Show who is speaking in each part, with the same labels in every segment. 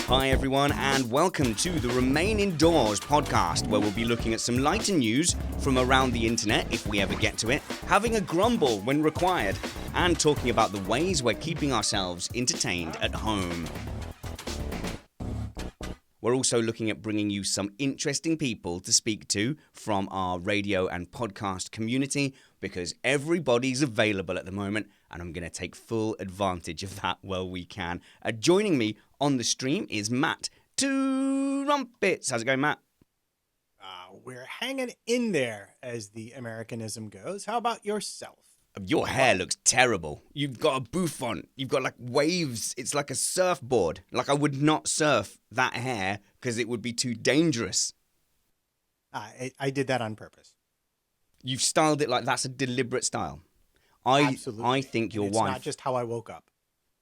Speaker 1: Hi everyone, and welcome to the Remain Indoors podcast, where we'll be looking at some lighter news from around the internet, if we ever get to it, having a grumble when required, and talking about the ways we're keeping ourselves entertained at home. We're also looking at bringing you some interesting people to speak to from our radio and podcast community, because everybody's available at the moment, and I'm going to take full advantage of that while we can. Joining me on the stream is Matt Two Rumpets. How's it going, Matt?
Speaker 2: We're hanging in there, as the Americanism goes. How about yourself?
Speaker 1: Your hair looks terrible. You've got a bouffant. You've got like waves. It's like a surfboard. Like I would not surf that hair because it would be too dangerous.
Speaker 2: I did that on purpose.
Speaker 1: You've styled it like that's a deliberate style.
Speaker 2: Absolutely.
Speaker 1: I think your
Speaker 2: it's
Speaker 1: wife...
Speaker 2: It's not just how I woke up.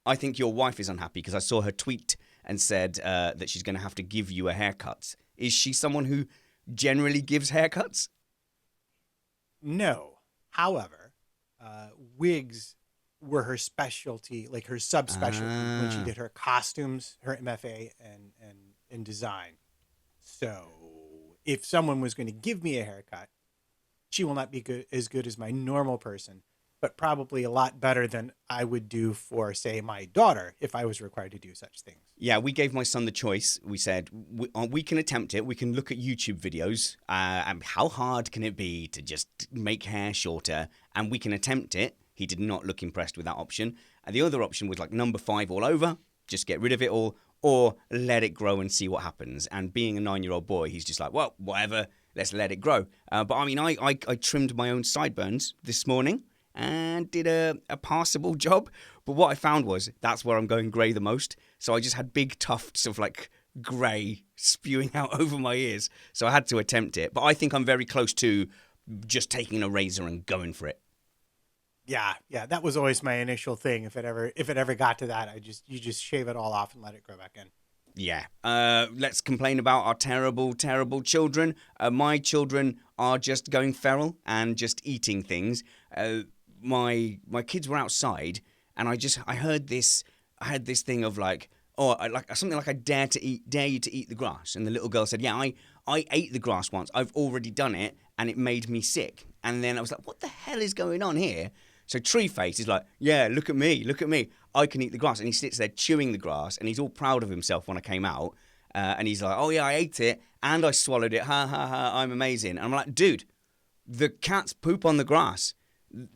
Speaker 1: I think your wife is unhappy because I saw her tweet and said that she's going to have to give you a haircut. Is she someone who generally gives haircuts?
Speaker 2: No. However, wigs were her specialty, like her subspecialty when she did her costumes, her MFA, and in design. So if someone was going to give me a haircut, she will not be as good as my normal person, but probably a lot better than I would do for, say, my daughter if I was required to do such things.
Speaker 1: Yeah, we gave my son the choice. We said, we can attempt it. We can look at YouTube videos. And how hard can it be to just make hair shorter? And we can attempt it. He did not look impressed with that option. And the other option was like number 5 all over. Just get rid of it all. Or let it grow and see what happens. And being a 9-year-old boy, he's just like, well, whatever. Let's let it grow. But I mean, I trimmed my own sideburns this morning and did a passable job. But what I found was that's where I'm going grey the most. So I just had big tufts of like grey spewing out over my ears. So I had to attempt it. But I think I'm very close to just taking a razor and going for it.
Speaker 2: Yeah, that was always my initial thing. If it ever got to that, you just shave it all off and let it grow back in.
Speaker 1: Yeah. Let's complain about our terrible, terrible children. My children are just going feral and just eating things. My kids were outside, and I heard this thing of like, something like I dare you to eat the grass. And the little girl said, yeah, I ate the grass once. I've already done it, and it made me sick. And then I was like, what the hell is going on here? So Treeface is like, yeah, look at me. I can eat the grass. And he sits there chewing the grass, and he's all proud of himself when I came out. And he's like, oh, yeah, I ate it, and I swallowed it. Ha, ha, ha, I'm amazing. And I'm like, dude, the cats poop on the grass.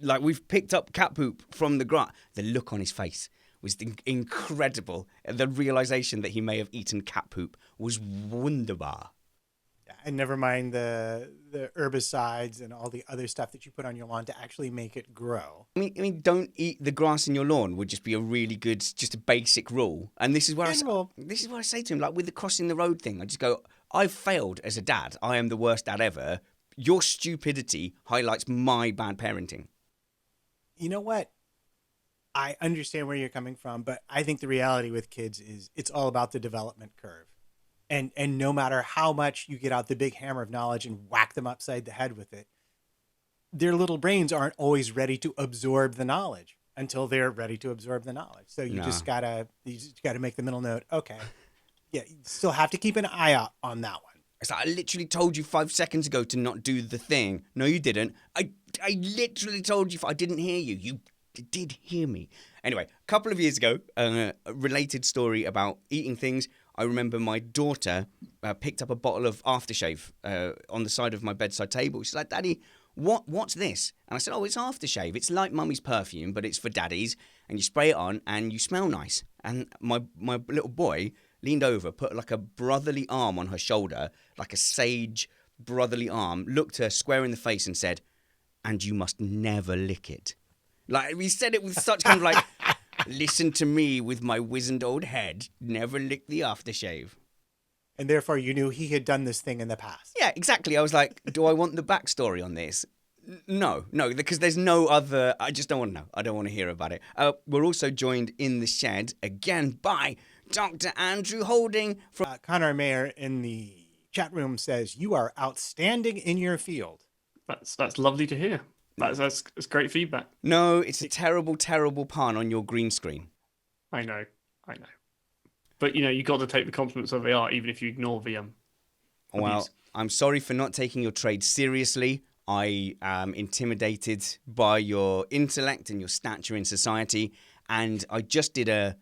Speaker 1: Like, we've picked up cat poop from the grass. The look on his face was incredible. The realization that he may have eaten cat poop was wunderbar.
Speaker 2: And never mind the herbicides and all the other stuff that you put on your lawn to actually make it grow. I
Speaker 1: mean, don't eat the grass in your lawn would just be a really good, just a basic rule. And this is where I say to him, like with the crossing the road thing, I just go, I've failed as a dad. I am the worst dad ever. Your stupidity highlights my bad parenting.
Speaker 2: You know what? I understand where you're coming from, but I think the reality with kids is it's all about the development curve. And no matter how much you get out the big hammer of knowledge and whack them upside the head with it, their little brains aren't always ready to absorb the knowledge until they're ready to absorb the knowledge. So you just gotta make the middle note. Okay, yeah, you still have to keep an eye out on that one.
Speaker 1: It's like, I literally told you 5 seconds ago to not do the thing. No, you didn't. I literally told you. I didn't hear you. You did hear me. Anyway, a couple of years ago, a related story about eating things. I remember my daughter picked up a bottle of aftershave on the side of my bedside table. She's like, Daddy, what's this? And I said, oh, it's aftershave. It's like Mummy's perfume, but it's for daddies. And you spray it on and you smell nice. And my little boy leaned over, put like a brotherly arm on her shoulder, like a sage brotherly arm, looked her square in the face and said, and you must never lick it. Like, he said it with such kind of like... Listen to me with my wizened old head. Never lick the aftershave.
Speaker 2: And therefore you knew he had done this thing in the past.
Speaker 1: Yeah, exactly. I was like, do I want the backstory on this? No, because there's no other... I just don't want to know. I don't want to hear about it. We're also joined in the shed again by Dr. Andrew Holding from...
Speaker 2: Connor Mayer in the chat room says, you are outstanding in your field.
Speaker 3: That's lovely to hear. That's great feedback.
Speaker 1: No, it's a terrible, terrible pun on your green screen.
Speaker 3: I know. But you got to take the compliments where they are, even if you ignore the
Speaker 1: Well,
Speaker 3: abuse.
Speaker 1: I'm sorry for not taking your trade seriously. I am intimidated by your intellect and your stature in society. And I just did a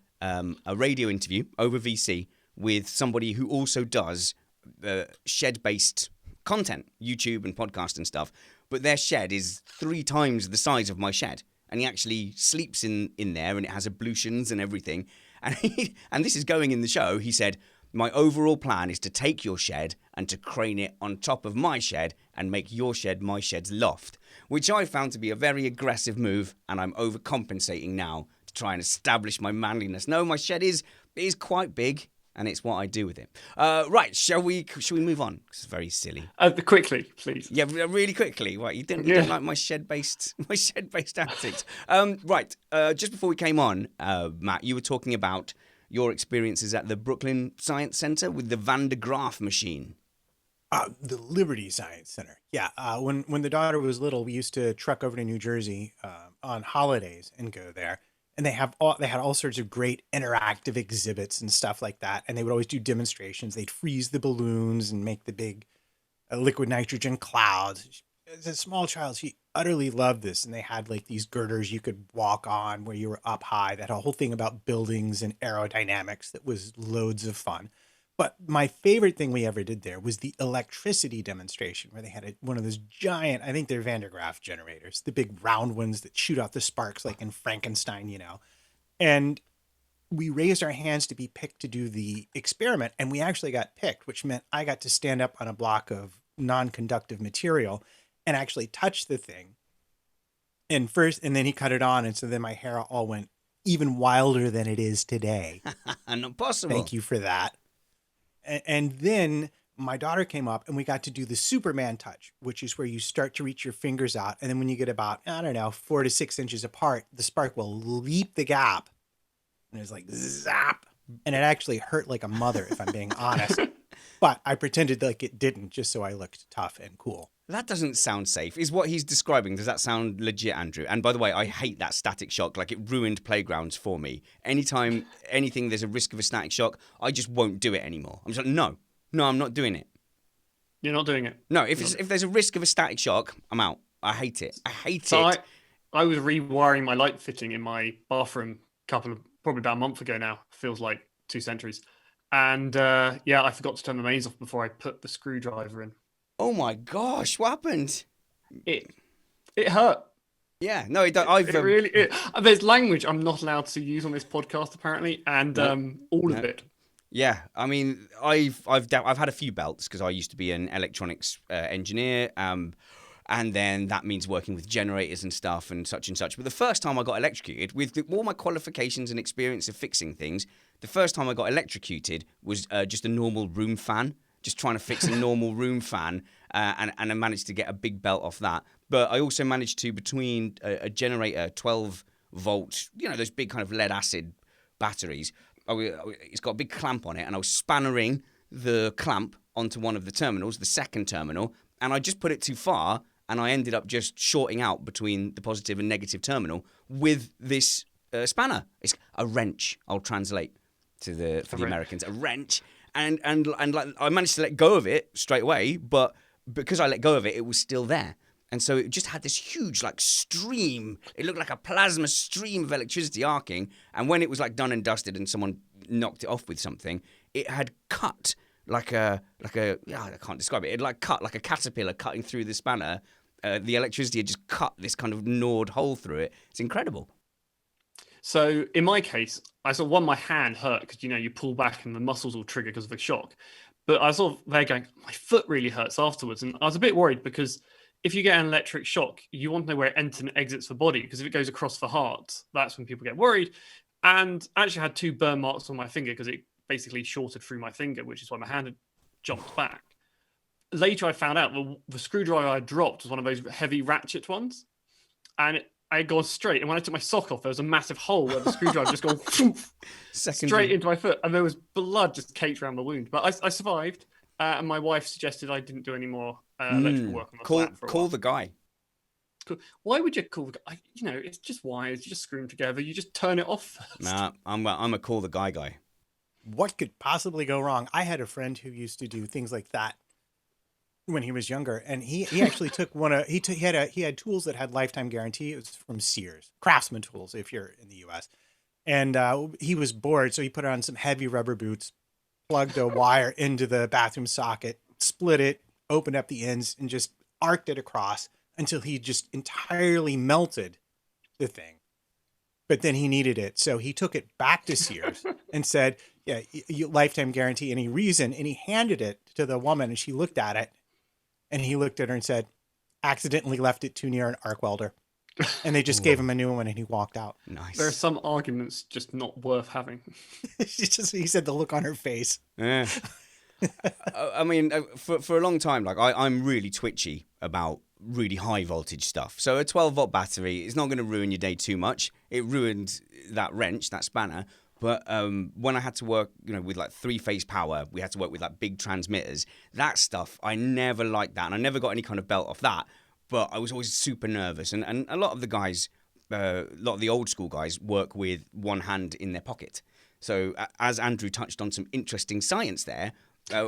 Speaker 1: radio interview over VC with somebody who also does shed-based content, YouTube and podcast and stuff. But their shed is 3 times the size of my shed. And he actually sleeps in there, and it has ablutions and everything. And this is going in the show. He said, my overall plan is to take your shed and to crane it on top of my shed and make your shed my shed's loft, which I found to be a very aggressive move, and I'm overcompensating now to try and establish my manliness. No, my shed is quite big, and it's what I do with it. Right, shall we move on? It's very silly.
Speaker 3: Quickly, please.
Speaker 1: Yeah, really quickly. Right, you didn't like my shed-based antics. Right, just before we came on, Matt, you were talking about your experiences at the Brooklyn Science Center with the Van de Graaff machine.
Speaker 2: The Liberty Science Center. Yeah. When the daughter was little, we used to truck over to New Jersey on holidays and go there. And they had all sorts of great interactive exhibits and stuff like that. And they would always do demonstrations. They'd freeze the balloons and make the big liquid nitrogen clouds. As a small child, she utterly loved this. And they had like these girders you could walk on where you were up high. That whole thing about buildings and aerodynamics that was loads of fun. But my favorite thing we ever did there was the electricity demonstration, where they had one of those giant, I think they're Van de Graaff generators, the big round ones that shoot out the sparks like in Frankenstein, And we raised our hands to be picked to do the experiment, and we actually got picked, which meant I got to stand up on a block of non-conductive material and actually touch the thing. And then he cut it on, and so then my hair all went even wilder than it is today.
Speaker 1: Not possible.
Speaker 2: Thank you for that. And then my daughter came up and we got to do the Superman touch, which is where you start to reach your fingers out. And then when you get about, 4 to 6 inches apart, the spark will leap the gap. And it's like zap. And it actually hurt like a mother, if I'm being honest. But I pretended like it didn't, just so I looked tough and cool.
Speaker 1: That doesn't sound safe. Is what he's describing, does that sound legit, Andrew? And by the way, I hate that static shock. Like, it ruined playgrounds for me. Anytime there's a risk of a static shock, I just won't do it anymore. I'm just like, no, I'm not doing it.
Speaker 3: You're not doing it?
Speaker 1: No, if there's a risk of a static shock, I'm out. I hate it.
Speaker 3: So I was rewiring my light fitting in my bathroom probably about a month ago now. Feels like 2 centuries. And I forgot to turn the mains off before I put the screwdriver in.
Speaker 1: Oh my gosh, what happened?
Speaker 3: It hurt.
Speaker 1: Yeah, no, it
Speaker 3: really. There's language I'm not allowed to use on this podcast apparently, and all of it.
Speaker 1: Yeah, I mean, I've had a few belts because I used to be an electronics engineer, and then that means working with generators and stuff and such. But the first time I got electrocuted, with all my qualifications and experience of fixing things, the first time I got electrocuted was just a normal room fan. Just trying to fix a normal room fan, and I managed to get a big belt off that. But I also managed to, between a generator, 12 volt, those big kind of lead acid batteries, it's got a big clamp on it, and I was spannering the clamp onto one of the terminals, the second terminal, and I just put it too far, and I ended up just shorting out between the positive and negative terminal with this spanner. It's a wrench, I'll translate for the Americans, a wrench. And like I managed to let go of it straight away, but because I let go of it, it was still there. And so it just had this huge like stream. It looked like a plasma stream of electricity arcing. And when it was like done and dusted and someone knocked it off with something, it had cut I can't describe it. It like cut like a caterpillar cutting through the spanner. The electricity had just cut this kind of gnawed hole through it. It's incredible.
Speaker 3: So in my case, I saw my hand hurt because, you pull back and the muscles will trigger because of the shock. But I was sort of there going, my foot really hurts afterwards. And I was a bit worried because if you get an electric shock, you want to know where it enters and exits the body, because if it goes across the heart, that's when people get worried. And I actually had 2 burn marks on my finger because it basically shorted through my finger, which is why my hand had jumped back. Later, I found out the screwdriver I dropped was one of those heavy ratchet ones. And I had gone straight, and when I took my sock off, there was a massive hole where the screwdriver just gone straight into my foot, and there was blood just caked around the wound. But I survived, and my wife suggested I didn't do any more electrical work on the flat for a while.
Speaker 1: Call the guy.
Speaker 3: Cool. Why would you call the guy? It's just wires. You just screw them together. You just turn it off first.
Speaker 1: Nah, I'm a call the guy.
Speaker 2: what could possibly go wrong? I had a friend who used to do things like that when he was younger, and he actually took he had tools that had lifetime guarantee. It was from Sears, Craftsman tools, if you're in the U.S. And he was bored, so he put on some heavy rubber boots, plugged a wire into the bathroom socket, split it, opened up the ends, and just arced it across until he just entirely melted the thing. But then he needed it, so he took it back to Sears and said, "Yeah, lifetime guarantee." And he handed it to the woman, and she looked at it, and he looked at her and said, "Accidentally left it too near an arc welder." And they just gave him a new one, and he walked out.
Speaker 1: Nice.
Speaker 3: There are some arguments just not worth having.
Speaker 2: He said the look on her face.
Speaker 1: Yeah. I mean, for a long time, like I'm really twitchy about really high voltage stuff. So a 12-volt battery is not going to ruin your day too much. It ruined that wrench, that spanner. But when I had to work, with like 3-phase power, we had to work with like big transmitters. That stuff, I never liked that, and I never got any kind of belt off that. But I was always super nervous, and a lot of the guys, a lot of the old school guys, work with one hand in their pocket. So as Andrew touched on some interesting science there.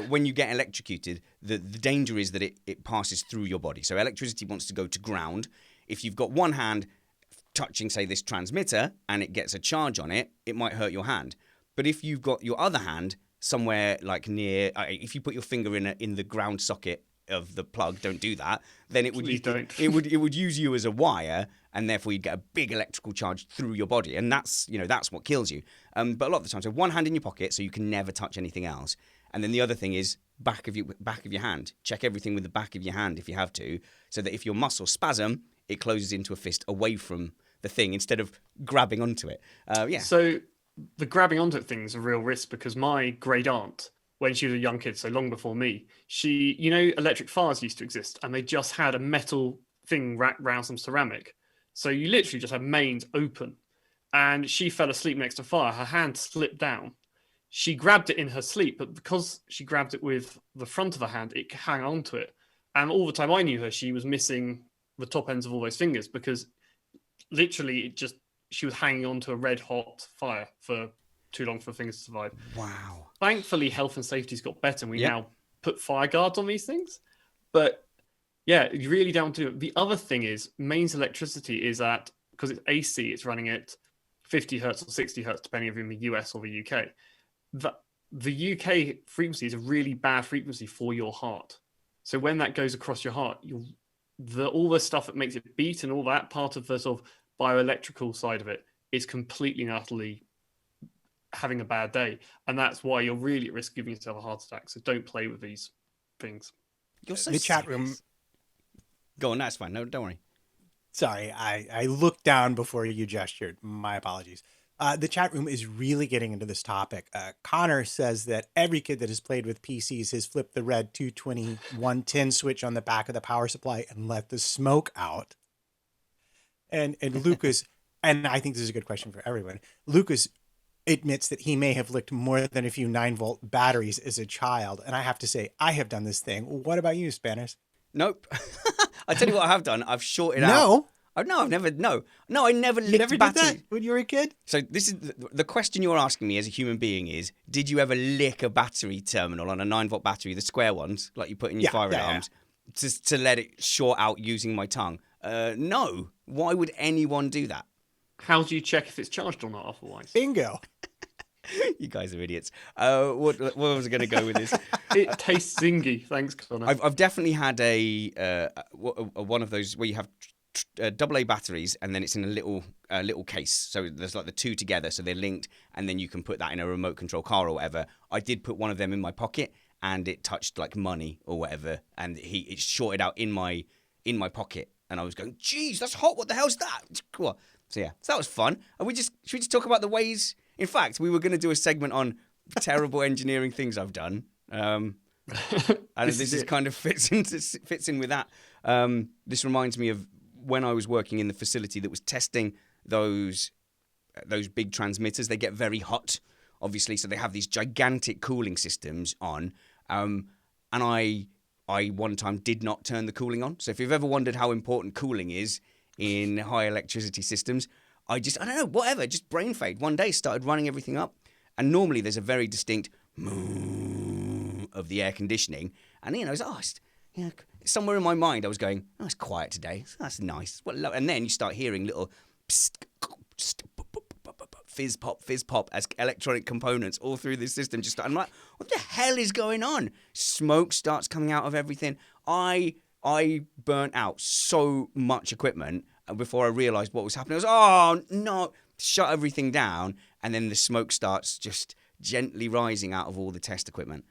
Speaker 1: When you get electrocuted, the danger is that it passes through your body. So electricity wants to go to ground. If you've got one hand touching, say, this transmitter and it gets a charge on it, it might hurt your hand. But if you've got your other hand somewhere like near, if you put your finger in the ground socket of the plug, don't do that. Then it would it would use you as a wire, and therefore you'd get a big electrical charge through your body, and that's what kills you. But a lot of the time, so one hand in your pocket, so you can never touch anything else. And then the other thing is back of your hand. Check everything with the back of your hand if you have to, so that if your muscles spasm, it closes into a fist away from the thing instead of grabbing onto it. Yeah.
Speaker 3: So the grabbing onto it thing is a real risk, because my great aunt, when she was a young kid, so long before me, she, electric fires used to exist, and they just had a metal thing wrapped around some ceramic. So you literally just had mains open, and she fell asleep next to fire. Her hand slipped down. She grabbed it in her sleep, but because she grabbed it with the front of her hand, it hung on to it. And all the time I knew her, she was missing the top ends of all those fingers, because literally she was hanging on to a red hot fire for too long for her fingers to survive.
Speaker 1: Wow.
Speaker 3: Thankfully, health and safety's got better, and we now put fire guards on these things. But yeah, you really don't do it. The other thing is, mains electricity is at, because it's AC, it's running at 50 hertz or 60 hertz, depending if you're in the US or the UK. The UK frequency is a really bad frequency for your heart. So when that goes across your heart, all the stuff that makes it beat and all that part of the sort of bioelectrical side of it is completely and utterly having a bad day. And that's why you're really at risk of giving yourself a heart attack. So don't play with these things.
Speaker 1: You're so
Speaker 2: The chat
Speaker 1: serious.
Speaker 2: room.
Speaker 1: Go on, that's fine. No, don't worry.
Speaker 2: Sorry, I looked down before you gestured. My apologies. The chat room is really getting into this topic. Connor says that every kid that has played with PCs has flipped the red 220-110 switch on the back of the power supply and let the smoke out. And Lucas, and I think this is a good question for everyone, Lucas admits that he may have licked more than a few 9-volt batteries as a child. And I have to say, I have done this thing. What about you, Spanners?
Speaker 1: Nope. I tell you what I have done. I've shorted out.
Speaker 2: No.
Speaker 1: Oh, no, I've never. No, I never licked
Speaker 2: You never did
Speaker 1: battery.
Speaker 2: that when you were a kid?
Speaker 1: So this is the question you're asking me as a human being is: did you ever lick a battery terminal on a 9-volt battery, the square ones, like you put in your fire alarms, to let it short out using my tongue? No. Why would anyone do that?
Speaker 3: How do you check if it's charged or not otherwise?
Speaker 2: Bingo.
Speaker 1: You guys are idiots. What was I going to go with this?
Speaker 3: It tastes zingy. Thanks, Connor.
Speaker 1: I've definitely had a one of those where you have AA batteries, and then it's in a little case. So there's like the two together, so they're linked, and then you can put that in a remote control car or whatever. I did put one of them in my pocket, and it touched like money or whatever, and it shorted out in my pocket, and I was going, "Geez, that's hot! What the hell's that?" Cool. So yeah, so that was fun. And should we just talk about the ways? In fact, we were going to do a segment on terrible engineering things I've done. And this is kind of fits in with that. This reminds me of when I was working in the facility that was testing those big transmitters. They get very hot, obviously, so they have these gigantic cooling systems on. And I one time did not turn the cooling on. So if you've ever wondered how important cooling is in high electricity systems, I don't know, whatever, just brain fade. One day started running everything up. And normally there's a very distinct of the air conditioning. And, you know, somewhere in my mind I was going, oh, it's quiet today. That's nice. And then you start hearing little fizz pop as electronic components all through the system. I'm like, what the hell is going on? Smoke starts coming out of everything. I burnt out so much equipment before I realized what was happening. I was, oh no, shut everything down. And then the smoke starts just gently rising out of all the test equipment.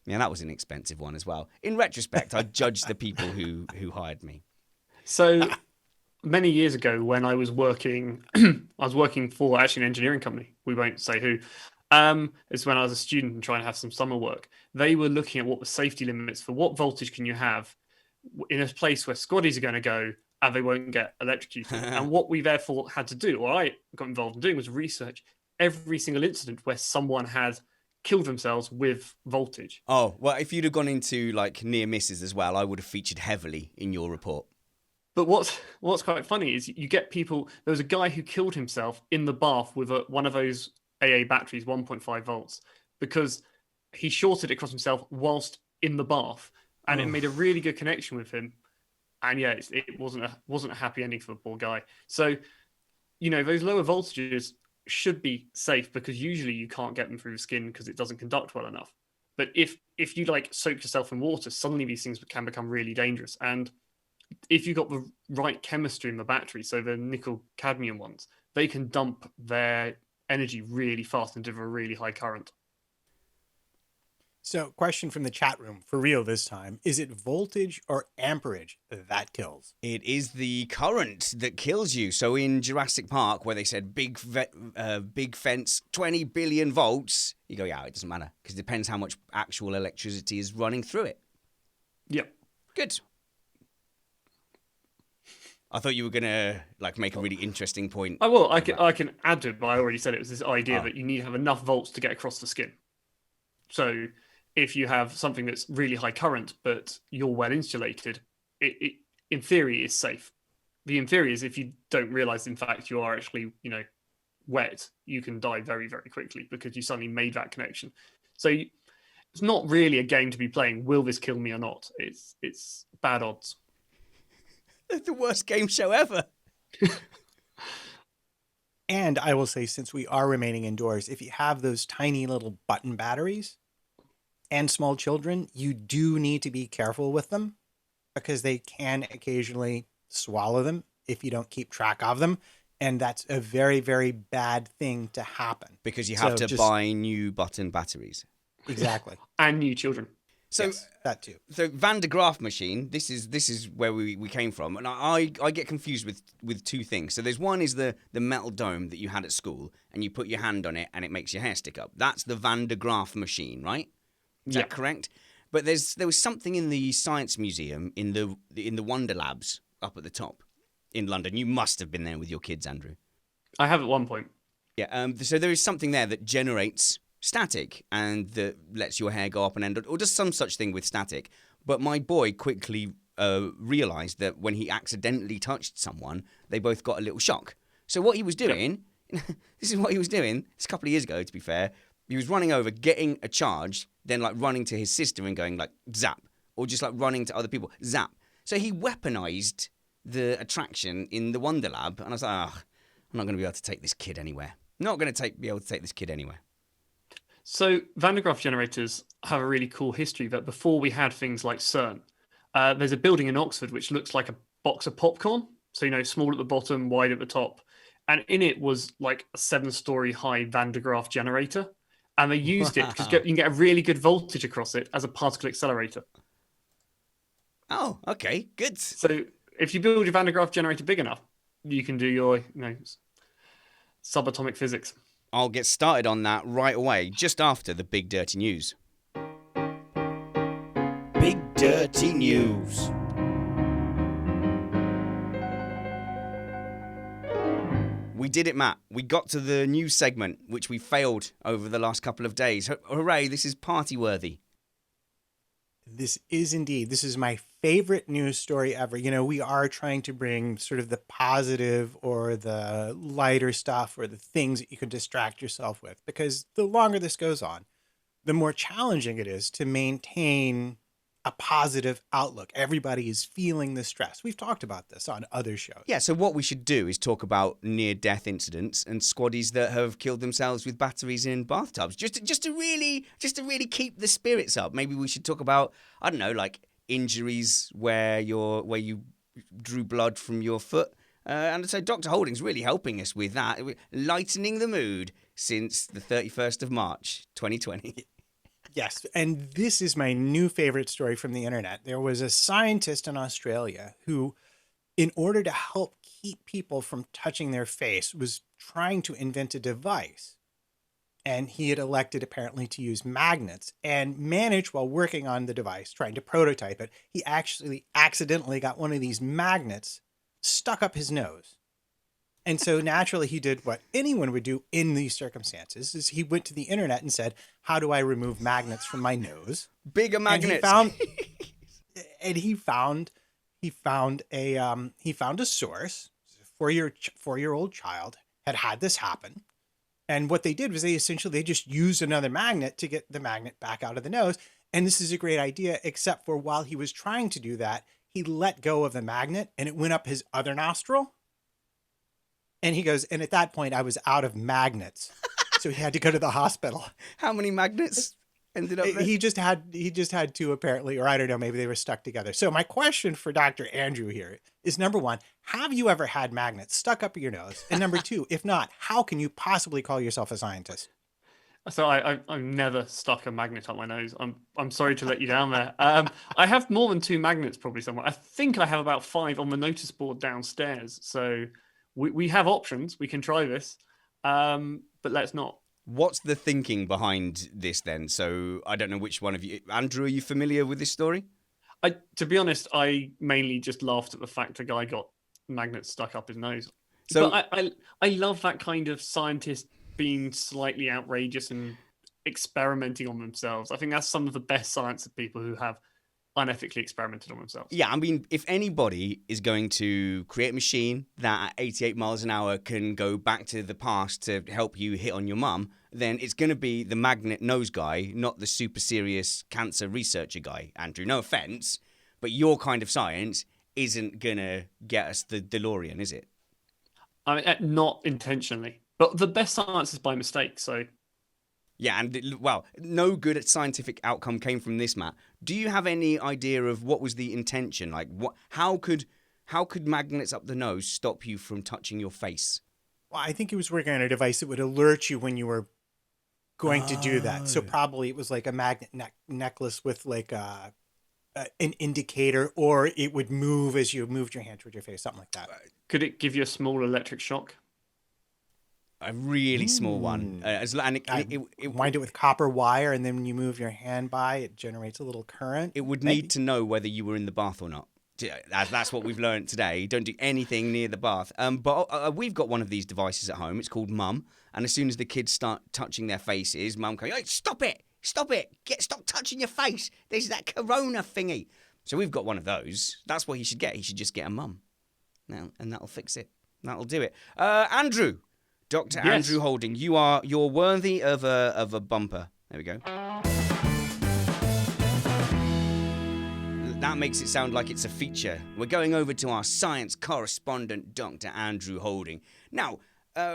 Speaker 1: Yeah, that was an expensive one as well. In retrospect, I judge the people who hired me.
Speaker 3: So many years ago, when I was working, for actually an engineering company. We won't say who. It's when I was a student and trying to have some summer work. They were looking at what the safety limits for what voltage can you have in a place where squaddies are going to go and they won't get electrocuted. And what we therefore had to do, or I got involved in doing, was research every single incident where someone had killed themselves with voltage.
Speaker 1: Oh, well, if you'd have gone into like near misses as well, I would have featured heavily in your report.
Speaker 3: But what's quite funny is you get people. There was a guy who killed himself in the bath with one of those AA batteries, 1.5 volts, because he shorted it across himself whilst in the bath, and it made a really good connection with him. And yeah, it wasn't a happy ending for the poor guy. So, you know, those lower voltages should be safe because usually you can't get them through the skin because it doesn't conduct well enough. But if you like soak yourself in water, suddenly these things can become really dangerous. And if you've got the right chemistry in the battery, so the nickel cadmium ones, they can dump their energy really fast and deliver a really high current.
Speaker 2: So, question from the chat room, for real this time. Is it voltage or amperage that kills?
Speaker 1: It is the current that kills you. So in Jurassic Park, where they said big fence, 20 billion volts, you go, yeah, it doesn't matter, because it depends how much actual electricity is running through it.
Speaker 3: Yep.
Speaker 1: Good. I thought you were going to like make a really interesting point.
Speaker 3: I will. I can add to it, but I already said it was this idea that you need to have enough volts to get across the skin. So if you have something that's really high current, but you're well insulated, it in theory is safe. The in theory is if you don't realize, in fact, you are actually, you know, wet, you can die very, very quickly because you suddenly made that connection. So it's not really a game to be playing. Will this kill me or not? It's bad odds.
Speaker 1: The worst game show ever.
Speaker 2: And I will say, since we are remaining indoors, if you have those tiny little button batteries and small children, you do need to be careful with them because they can occasionally swallow them if you don't keep track of them. And that's a very, very bad thing to happen.
Speaker 1: Because you have to buy new button batteries.
Speaker 2: Exactly.
Speaker 3: And new children.
Speaker 2: So yes, that too.
Speaker 1: So Van de Graaff machine, this is where we came from. And I get confused with two things. So there's one is the metal dome that you had at school and you put your hand on it and it makes your hair stick up. That's the Van de Graaff machine, right? Is that correct? But there was something in the Science Museum in the Wonder Labs up at the top in London. You must have been there with your kids, Andrew.
Speaker 3: I have at one point.
Speaker 1: Yeah. So there is something there that generates static and that lets your hair go up and end, or does some such thing with static. But my boy quickly realized that when he accidentally touched someone, they both got a little shock. So what he was doing, this is what he was doing. It's a couple of years ago, to be fair. He was running over, getting a charge, then like running to his sister and going like zap, or just like running to other people, zap. So he weaponized the attraction in the Wonder Lab, and I was like, I'm not going to be able to take this kid anywhere. Not going to be able to take this kid anywhere.
Speaker 3: So Van de Graaff generators have a really cool history that before we had things like CERN, there's a building in Oxford which looks like a box of popcorn. So, you know, small at the bottom, wide at the top. And in it was like a 7-story high Van de Graaff generator. And they used it because you can get a really good voltage across it as a particle accelerator.
Speaker 1: Oh, okay, good.
Speaker 3: So if you build your Van de Graaff generator big enough, you can do your, subatomic physics.
Speaker 1: I'll get started on that right away, just after the Big Dirty News. Big Dirty News. We did it, Matt. We got to the news segment, which we failed over the last couple of days. Hooray, this is party-worthy.
Speaker 2: This is indeed. This is my favorite news story ever. You know, we are trying to bring sort of the positive or the lighter stuff or the things that you can distract yourself with, because the longer this goes on, the more challenging it is to maintain a positive outlook. Everybody is feeling the stress. We've talked about this on other shows.
Speaker 1: Yeah, so what we should do is talk about near-death incidents and squaddies that have killed themselves with batteries in bathtubs, just to really keep the spirits up. Maybe we should talk about, I don't know, like injuries where you drew blood from your foot. And so Dr. Holding's really helping us with that, lightening the mood since the 31st of March, 2020.
Speaker 2: Yes, and this is my new favorite story from the internet. There was a scientist in Australia who, in order to help keep people from touching their face, was trying to invent a device. And he had elected apparently to use magnets and managed, while working on the device, trying to prototype it, he actually accidentally got one of these magnets stuck up his nose. And so naturally he did what anyone would do in these circumstances, is he went to the internet and said, how do I remove magnets from my nose?
Speaker 1: Bigger magnets.
Speaker 2: And he found a source. 4-year-old child had this happen. And what they did was they just used another magnet to get the magnet back out of the nose. And this is a great idea, except for while he was trying to do that, he let go of the magnet and it went up his other nostril. And he goes, and at that point, I was out of magnets. So he had to go to the hospital.
Speaker 1: How many magnets ended up there?
Speaker 2: He just had two, apparently, or I don't know, maybe they were stuck together. So my question for Dr. Andrew here is, number one, have you ever had magnets stuck up your nose? And number two, if not, how can you possibly call yourself a scientist?
Speaker 3: So I've never stuck a magnet up my nose. I'm sorry to let you down there. I have more than 2 magnets probably somewhere. I think I have about 5 on the notice board downstairs. So we have options. We can try this, but let's not.
Speaker 1: What's the thinking behind this then? So I don't know which one of you. Andrew, are you familiar with this story?
Speaker 3: To be honest, I mainly just laughed at the fact a guy got magnets stuck up his nose.
Speaker 1: So
Speaker 3: but I love that kind of scientist being slightly outrageous and experimenting on themselves. I think that's some of the best science of people who have unethically experimented on themselves.
Speaker 1: yeah, I mean, if anybody is going to create a machine that at 88 miles an hour can go back to the past to help you hit on your mum, then it's going to be the magnet nose guy, not the super serious cancer researcher guy, Andrew. No offense, but your kind of science isn't going to get us the DeLorean, is it?
Speaker 3: I mean, not intentionally, but the best science is by mistake. So
Speaker 1: Yeah, and well, no good scientific outcome came from this, Matt. Do you have any idea of what was the intention? Like, how could magnets up the nose stop you from touching your face?
Speaker 2: Well, I think he was working on a device that would alert you when you were going to do that. So probably it was like a magnet necklace with like an indicator, or it would move as you moved your hand toward your face, something like that.
Speaker 3: could it give you a small electric shock?
Speaker 1: A really small one. And it
Speaker 2: Wind it with copper wire, and then when you move your hand by, it generates a little current.
Speaker 1: It would
Speaker 2: Maybe.
Speaker 1: need to know whether you were in the bath or not. That's what we've learned today. Don't do anything near the bath. But we've got one of these devices at home. It's called Mum. And as soon as the kids start touching their faces, Mum goes, "Hey, stop it! Stop it! Stop touching your face! There's that corona thingy." So we've got one of those. That's what he should get. He should just get a Mum. Now, and that'll fix it. That'll do it. Andrew, Dr.
Speaker 3: Yes.
Speaker 1: Andrew Holding, you're worthy of a bumper. There we go. That makes it sound like it's a feature. We're going over to our science correspondent, Dr. Andrew Holding. Now,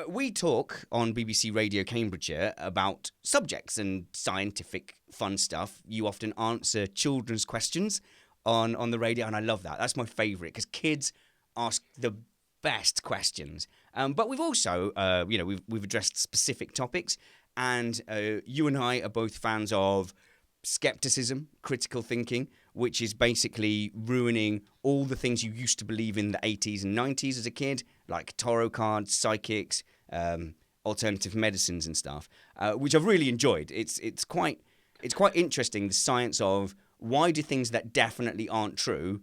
Speaker 1: we talk on BBC Radio Cambridgeshire about subjects and scientific fun stuff. You often answer children's questions on the radio, and I love that. That's my favourite, because kids ask the best questions. But we've also, we've addressed specific topics, and you and I are both fans of skepticism, critical thinking, which is basically ruining all the things you used to believe in the 80s and 90s as a kid, like tarot cards, psychics, alternative medicines and stuff, which I've really enjoyed. It's quite interesting, the science of why do things that definitely aren't true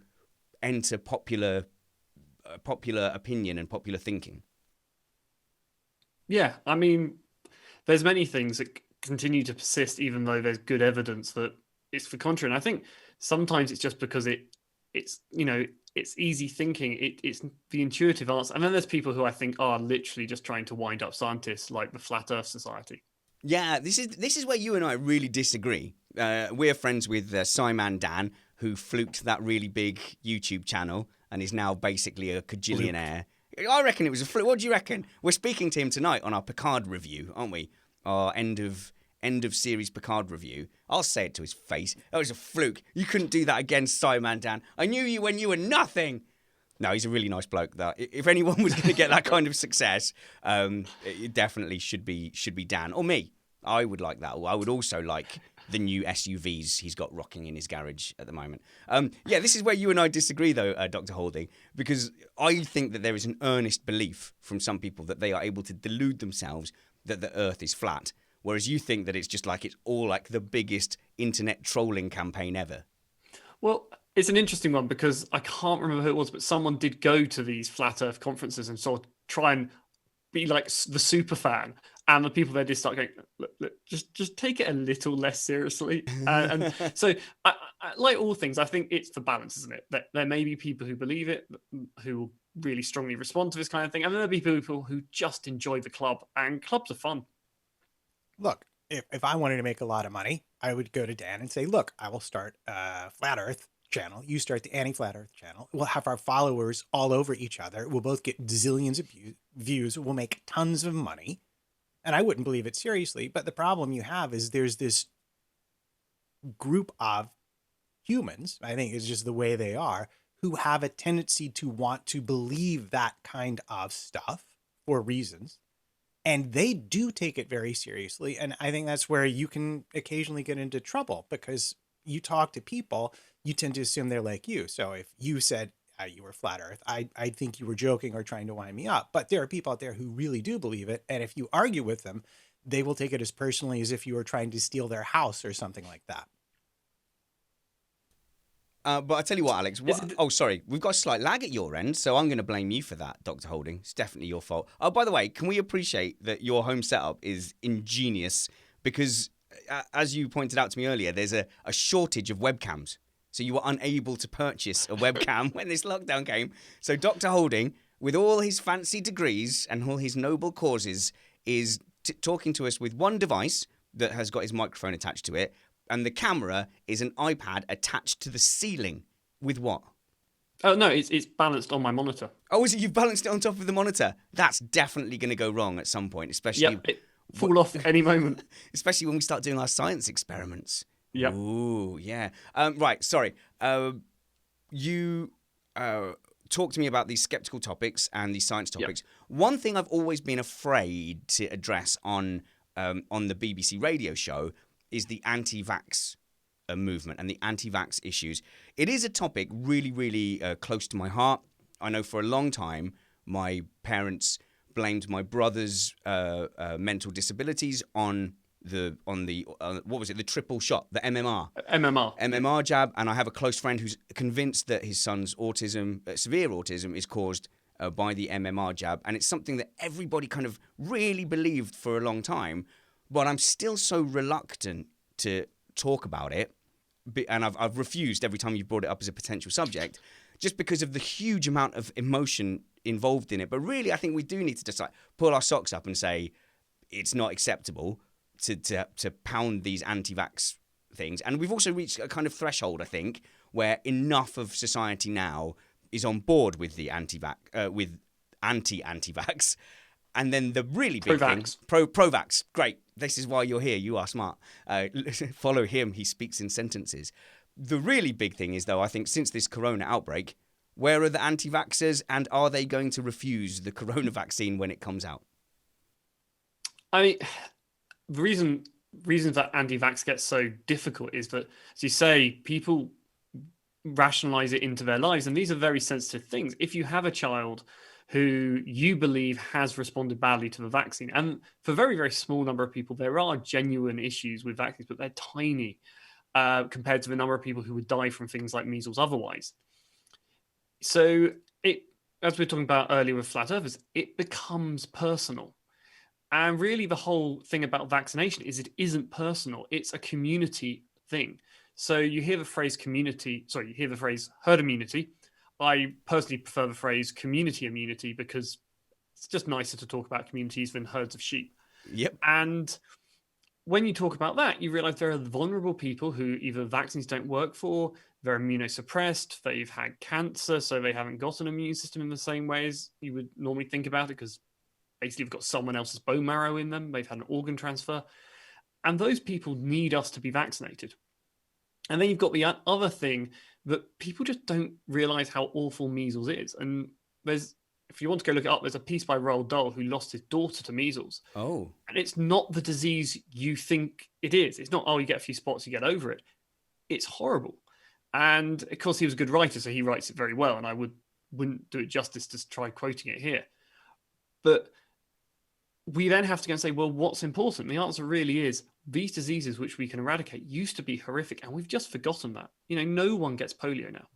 Speaker 1: enter popular opinion and popular thinking.
Speaker 3: Yeah, I mean, there's many things that continue to persist, even though there's good evidence that it's for contrary. And I think sometimes it's just because it's it's easy thinking. It's the intuitive answer. And then there's people who I think are literally just trying to wind up scientists, like the Flat Earth Society.
Speaker 1: Yeah, this is where you and I really disagree. We're friends with Simon Dan, who fluked that really big YouTube channel and is now basically a cajillionaire. I reckon it was a fluke. What do you reckon? We're speaking to him tonight on our Picard review, aren't we? Our end of series Picard review. I'll say it to his face. That was a fluke. You couldn't do that against Simon Dan. I knew you when you were nothing. No, he's a really nice bloke. That if anyone was going to get that kind of success, it definitely should be Dan or me. I would like that. I would also like the new SUVs he's got rocking in his garage at the moment. Yeah, this is where you and I disagree, though, Dr. Holding, because I think that there is an earnest belief from some people that they are able to delude themselves that the Earth is flat, whereas you think that it's just like it's all like the biggest internet trolling campaign ever.
Speaker 3: Well, it's an interesting one because I can't remember who it was, but someone did go to these flat Earth conferences and sort of try and be like the super fan, and the people there just start going, look, just take it a little less seriously. And so, I, like all things, I think it's the balance, isn't it? That there may be people who believe it, who will really strongly respond to this kind of thing, and then there'll be people who just enjoy the club, and clubs are fun.
Speaker 2: Look, if I wanted to make a lot of money, I would go to Dan and say, look, I will start a Flat Earth channel. You start the anti-Flat Earth channel. We'll have our followers all over each other. We'll both get zillions of views. We'll make tons of money. And I wouldn't believe it seriously. But the problem you have is there's this group of humans, I think is just the way they are, who have a tendency to want to believe that kind of stuff for reasons. And they do take it very seriously. And I think that's where you can occasionally get into trouble, because you talk to people, you tend to assume they're like you. So if you said you were flat Earth, I think you were joking or trying to wind me up. But there are people out there who really do believe it. And if you argue with them, they will take it as personally as if you were trying to steal their house or something like that.
Speaker 1: But I tell you what, Alex. Oh, sorry. We've got a slight lag at your end, so I'm going to blame you for that, Dr. Holding. It's definitely your fault. Oh, by the way, can we appreciate that your home setup is ingenious? Because, as you pointed out to me earlier, there's a shortage of webcams. So you were unable to purchase a webcam when this lockdown came. So Dr. Holding, with all his fancy degrees and all his noble causes, is talking to us with one device that has got his microphone attached to it. And the camera is an iPad attached to the ceiling with what?
Speaker 3: Oh, no, it's balanced on my monitor.
Speaker 1: Oh, is it? You've balanced it on top of the monitor? That's definitely going to go wrong at some point, especially...
Speaker 3: Yep, it fall off any moment.
Speaker 1: Especially when we start doing our science experiments.
Speaker 3: Yep.
Speaker 1: Ooh, yeah. Right, sorry. You talked to me about these skeptical topics and these science topics. Yep. One thing I've always been afraid to address on the BBC radio show is the anti-vax movement and the anti-vax issues. It is a topic really, really close to my heart. I know for a long time my parents blamed my brother's mental disabilities on the what was it, the triple shot, the MMR jab, and I have a close friend who's convinced that his son's autism, severe autism, is caused by the MMR jab, and it's something that everybody kind of really believed for a long time. But I'm still so reluctant to talk about it, and I've refused every time you've brought it up as a potential subject, just because of the huge amount of emotion involved in it. But really, I think we do need to just like pull our socks up and say it's not acceptable to pound these anti-vax things. And we've also reached a kind of threshold, I think, where enough of society now is on board with the anti-vax. And then the really big thing, pro-vax, great. This is why you're here. You are smart. Follow him. He speaks in sentences. The really big thing is, though, I think since this corona outbreak, where are the anti-vaxxers, and are they going to refuse the corona vaccine when it comes out?
Speaker 3: I mean, the reason that anti-vax gets so difficult is that, as you say, people rationalize it into their lives, and these are very sensitive things. If you have a child who you believe has responded badly to the vaccine, and for a very, very small number of people, there are genuine issues with vaccines, but they're tiny compared to the number of people who would die from things like measles otherwise. So, as we were talking about earlier with flat earthers, it becomes personal. And really the whole thing about vaccination is it isn't personal. It's a community thing. So you hear the phrase you hear the phrase herd immunity. I personally prefer the phrase community immunity because it's just nicer to talk about communities than herds of sheep.
Speaker 1: Yep.
Speaker 3: And when you talk about that, you realize there are vulnerable people who either vaccines don't work for, they're immunosuppressed, they've had cancer, so they haven't got an immune system in the same way as you would normally think about it, because basically they've got someone else's bone marrow in them, they've had an organ transfer. And those people need us to be vaccinated. And then you've got the other thing that people just don't realize how awful measles is. And if you want to go look it up, there's a piece by Roald Dahl who lost his daughter to measles.
Speaker 1: Oh.
Speaker 3: And it's not the disease you think it is. It's not, oh, you get a few spots, you get over it. It's horrible. And of course, he was a good writer, so he writes it very well. And I wouldn't do it justice to try quoting it here. But we then have to go and say, well, what's important? The answer really is these diseases which we can eradicate used to be horrific, and we've just forgotten that. No one gets polio now.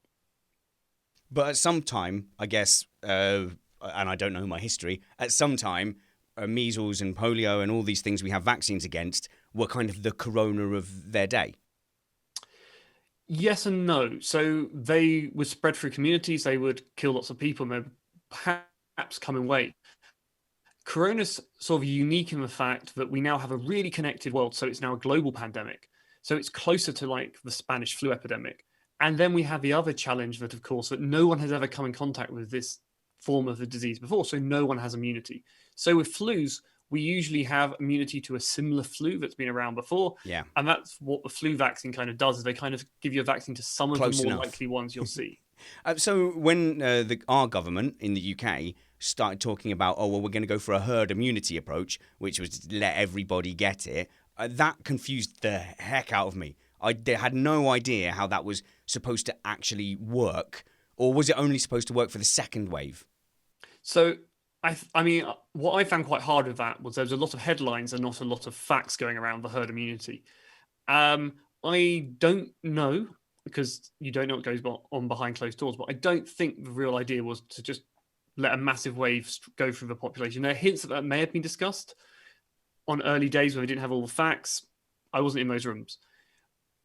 Speaker 1: But at some time, I guess, and I don't know my history, at some time, measles and polio and all these things we have vaccines against were kind of the corona of their day.
Speaker 3: Yes and no. So they would spread through communities, they would kill lots of people, and they would perhaps come in waves. Corona's sort of unique in the fact that we now have a really connected world, so it's now a global pandemic. So it's closer to like the Spanish flu epidemic. And then we have the other challenge that, of course, that no one has ever come in contact with this form of the disease before, so no one has immunity. So with flus, we usually have immunity to a similar flu that's been around before.
Speaker 1: Yeah.
Speaker 3: And that's what the flu vaccine kind of does, is they kind of give you a vaccine to some of
Speaker 1: Close
Speaker 3: the more
Speaker 1: enough.
Speaker 3: likely ones you'll see.
Speaker 1: So when our government in the UK started talking about, oh, well, we're going to go for a herd immunity approach, which was to let everybody get it, that confused the heck out of me. I had no idea how that was supposed to actually work, or was it only supposed to work for the second wave?
Speaker 3: So, I mean, what I found quite hard with that was there was a lot of headlines and not a lot of facts going around the herd immunity. I don't know, because you don't know what goes on behind closed doors, but I don't think the real idea was to just let a massive wave go through the population. There are hints that may have been discussed on early days when we didn't have all the facts. I wasn't in those rooms.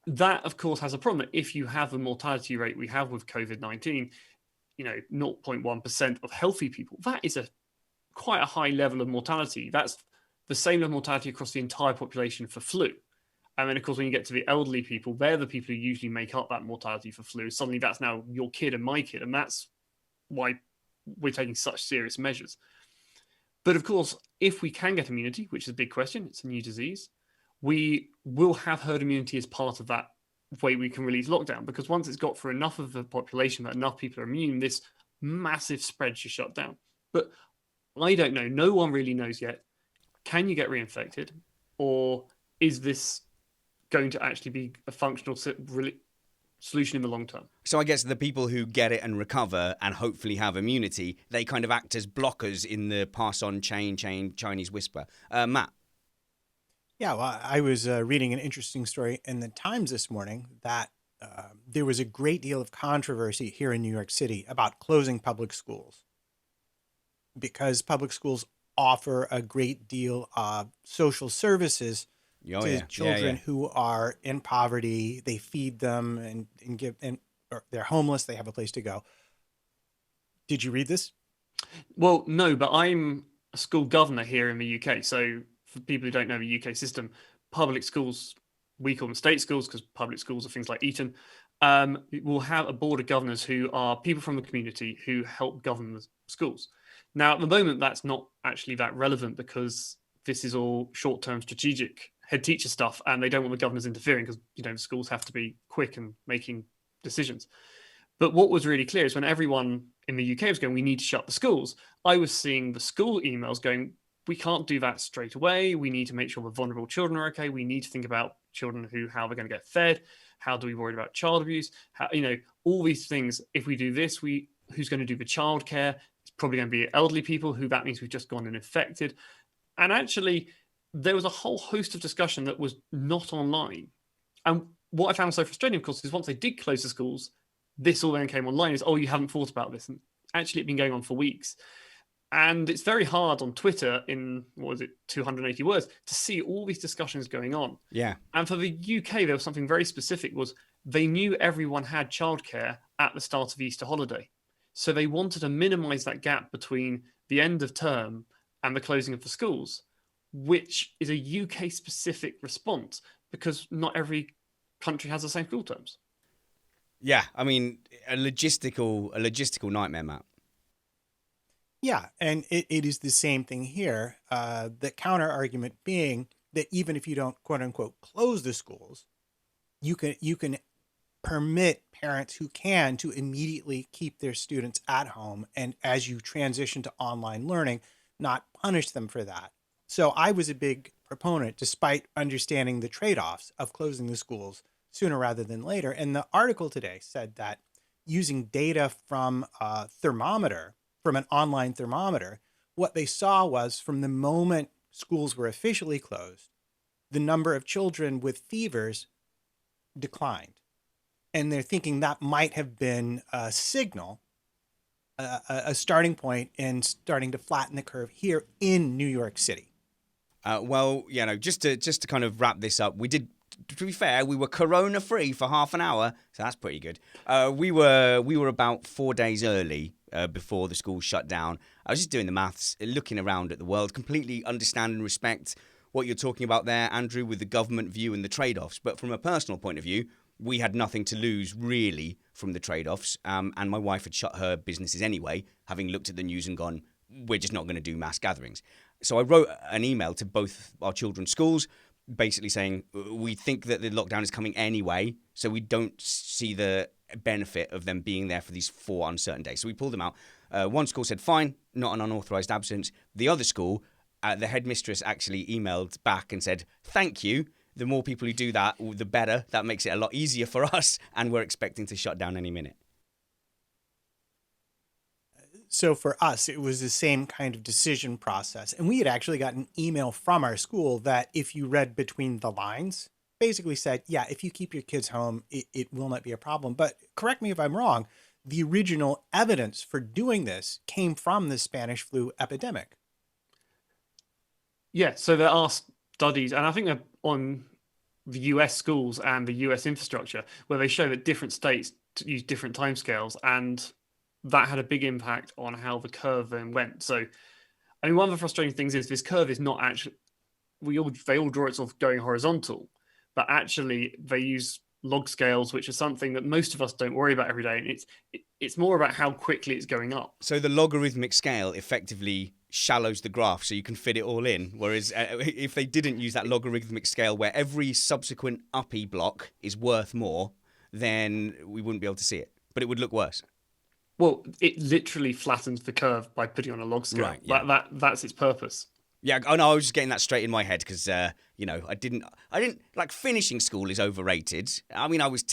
Speaker 3: That, of course, has a problem. That if you have the mortality rate we have with COVID-19, 0.1% of healthy people, that is quite a high level of mortality. That's the same level of mortality across the entire population for flu. And then, of course, when you get to the elderly people, they're the people who usually make up that mortality for flu. Suddenly, that's now your kid and my kid. And that's why we're taking such serious measures. But of course, if we can get immunity, which is a big question, it's a new disease, we will have herd immunity as part of that way we can release lockdown. Because once it's got through enough of the population that enough people are immune, this massive spread should shut down. But I don't know. No one really knows yet. Can you get reinfected? Or is this going to actually be a functional solution in the long term?
Speaker 1: So I guess the people who get it and recover and hopefully have immunity, they kind of act as blockers in the pass-on chain Chinese whisper. Matt?
Speaker 2: Yeah, well, I was reading an interesting story in the Times this morning that there was a great deal of controversy here in New York City about closing public schools, because public schools offer a great deal of social services to children who are in poverty. They feed them or they're homeless. They have a place to go. Did you read this?
Speaker 3: Well, no, but I'm a school governor here in the UK. So for people who don't know the UK system, public schools, we call them state schools because public schools are things like Eton, will have a board of governors who are people from the community who help govern the schools. Now, at the moment, that's not actually that relevant because this is all short-term strategic head teacher stuff, and they don't want the governors interfering because, the schools have to be quick and making decisions. But what was really clear is when everyone in the UK was going, we need to shut the schools, I was seeing the school emails going, we can't do that straight away. We need to make sure the vulnerable children are okay. We need to think about children how they're going to get fed. How do we worry about child abuse? How, all these things. If we do this, who's going to do the childcare? It's probably going to be elderly people who that means we've just gone and infected. And actually, there was a whole host of discussion that was not online. And what I found so frustrating, of course, is once they did close the schools, this all then came online is, oh, you haven't thought about this. And actually, it's been going on for weeks. And it's very hard on Twitter in, 280 words, to see all these discussions going on.
Speaker 1: Yeah.
Speaker 3: And for the UK, there was something very specific, was they knew everyone had childcare at the start of Easter holiday. So they wanted to minimize that gap between the end of term and the closing of the schools, which is a UK specific response because not every country has the same school terms.
Speaker 1: Yeah, I mean, a logistical nightmare, Matt.
Speaker 2: Yeah, and it is the same thing here. The counter argument being that even if you don't quote unquote close the schools, you can permit parents who can to immediately keep their students at home, and as you transition to online learning, not punish them for that. So I was a big proponent, despite understanding the trade-offs of closing the schools sooner rather than later. And the article today said that using data from a thermometer, from an online thermometer, what they saw was from the moment schools were officially closed, the number of children with fevers declined. And they're thinking that might have been a signal, a starting point in starting to flatten the curve here in New York City.
Speaker 1: Well, just to kind of wrap this up, we did. To be fair, we were corona free for half an hour, so that's pretty good. We were about 4 days early before the school shut down. I was just doing the maths, looking around at the world, completely understand and respect what you're talking about there, Andrew, with the government view and the trade-offs. But from a personal point of view, we had nothing to lose really from the trade-offs, and my wife had shut her businesses anyway, having looked at the news and gone, we're just not going to do mass gatherings. So I wrote an email to both our children's schools, basically saying we think that the lockdown is coming anyway, so we don't see the benefit of them being there for these 4 uncertain days. So we pulled them out. One school said, fine, not an unauthorized absence. The other school, the headmistress actually emailed back and said, thank you. The more people who do that, the better. That makes it a lot easier for us, and we're expecting to shut down any minute.
Speaker 2: So for us, it was the same kind of decision process. And we had actually got an email from our school that, if you read between the lines, basically said, yeah, if you keep your kids home, it will not be a problem. But correct me if I'm wrong, the original evidence for doing this came from the Spanish flu epidemic.
Speaker 3: Yeah, so there are studies, and I think they're on the US schools and the US infrastructure, where they show that different states use different timescales, and that had a big impact on how the curve then went. So, I mean, one of the frustrating things is this curve is not actually, they all draw it sort of going horizontal, but actually they use log scales, which is something that most of us don't worry about every day. And it's more about how quickly it's going up.
Speaker 1: So the logarithmic scale effectively shallows the graph so you can fit it all in. Whereas if they didn't use that logarithmic scale where every subsequent uppy block is worth more, then we wouldn't be able to see it. But it would look worse.
Speaker 3: Well, it literally flattens the curve by putting on a log scale.
Speaker 1: Right, yeah.
Speaker 3: That's its purpose.
Speaker 1: Yeah, oh no, I was just getting that straight in my head because, I didn't, like, finishing school is overrated. I mean, I was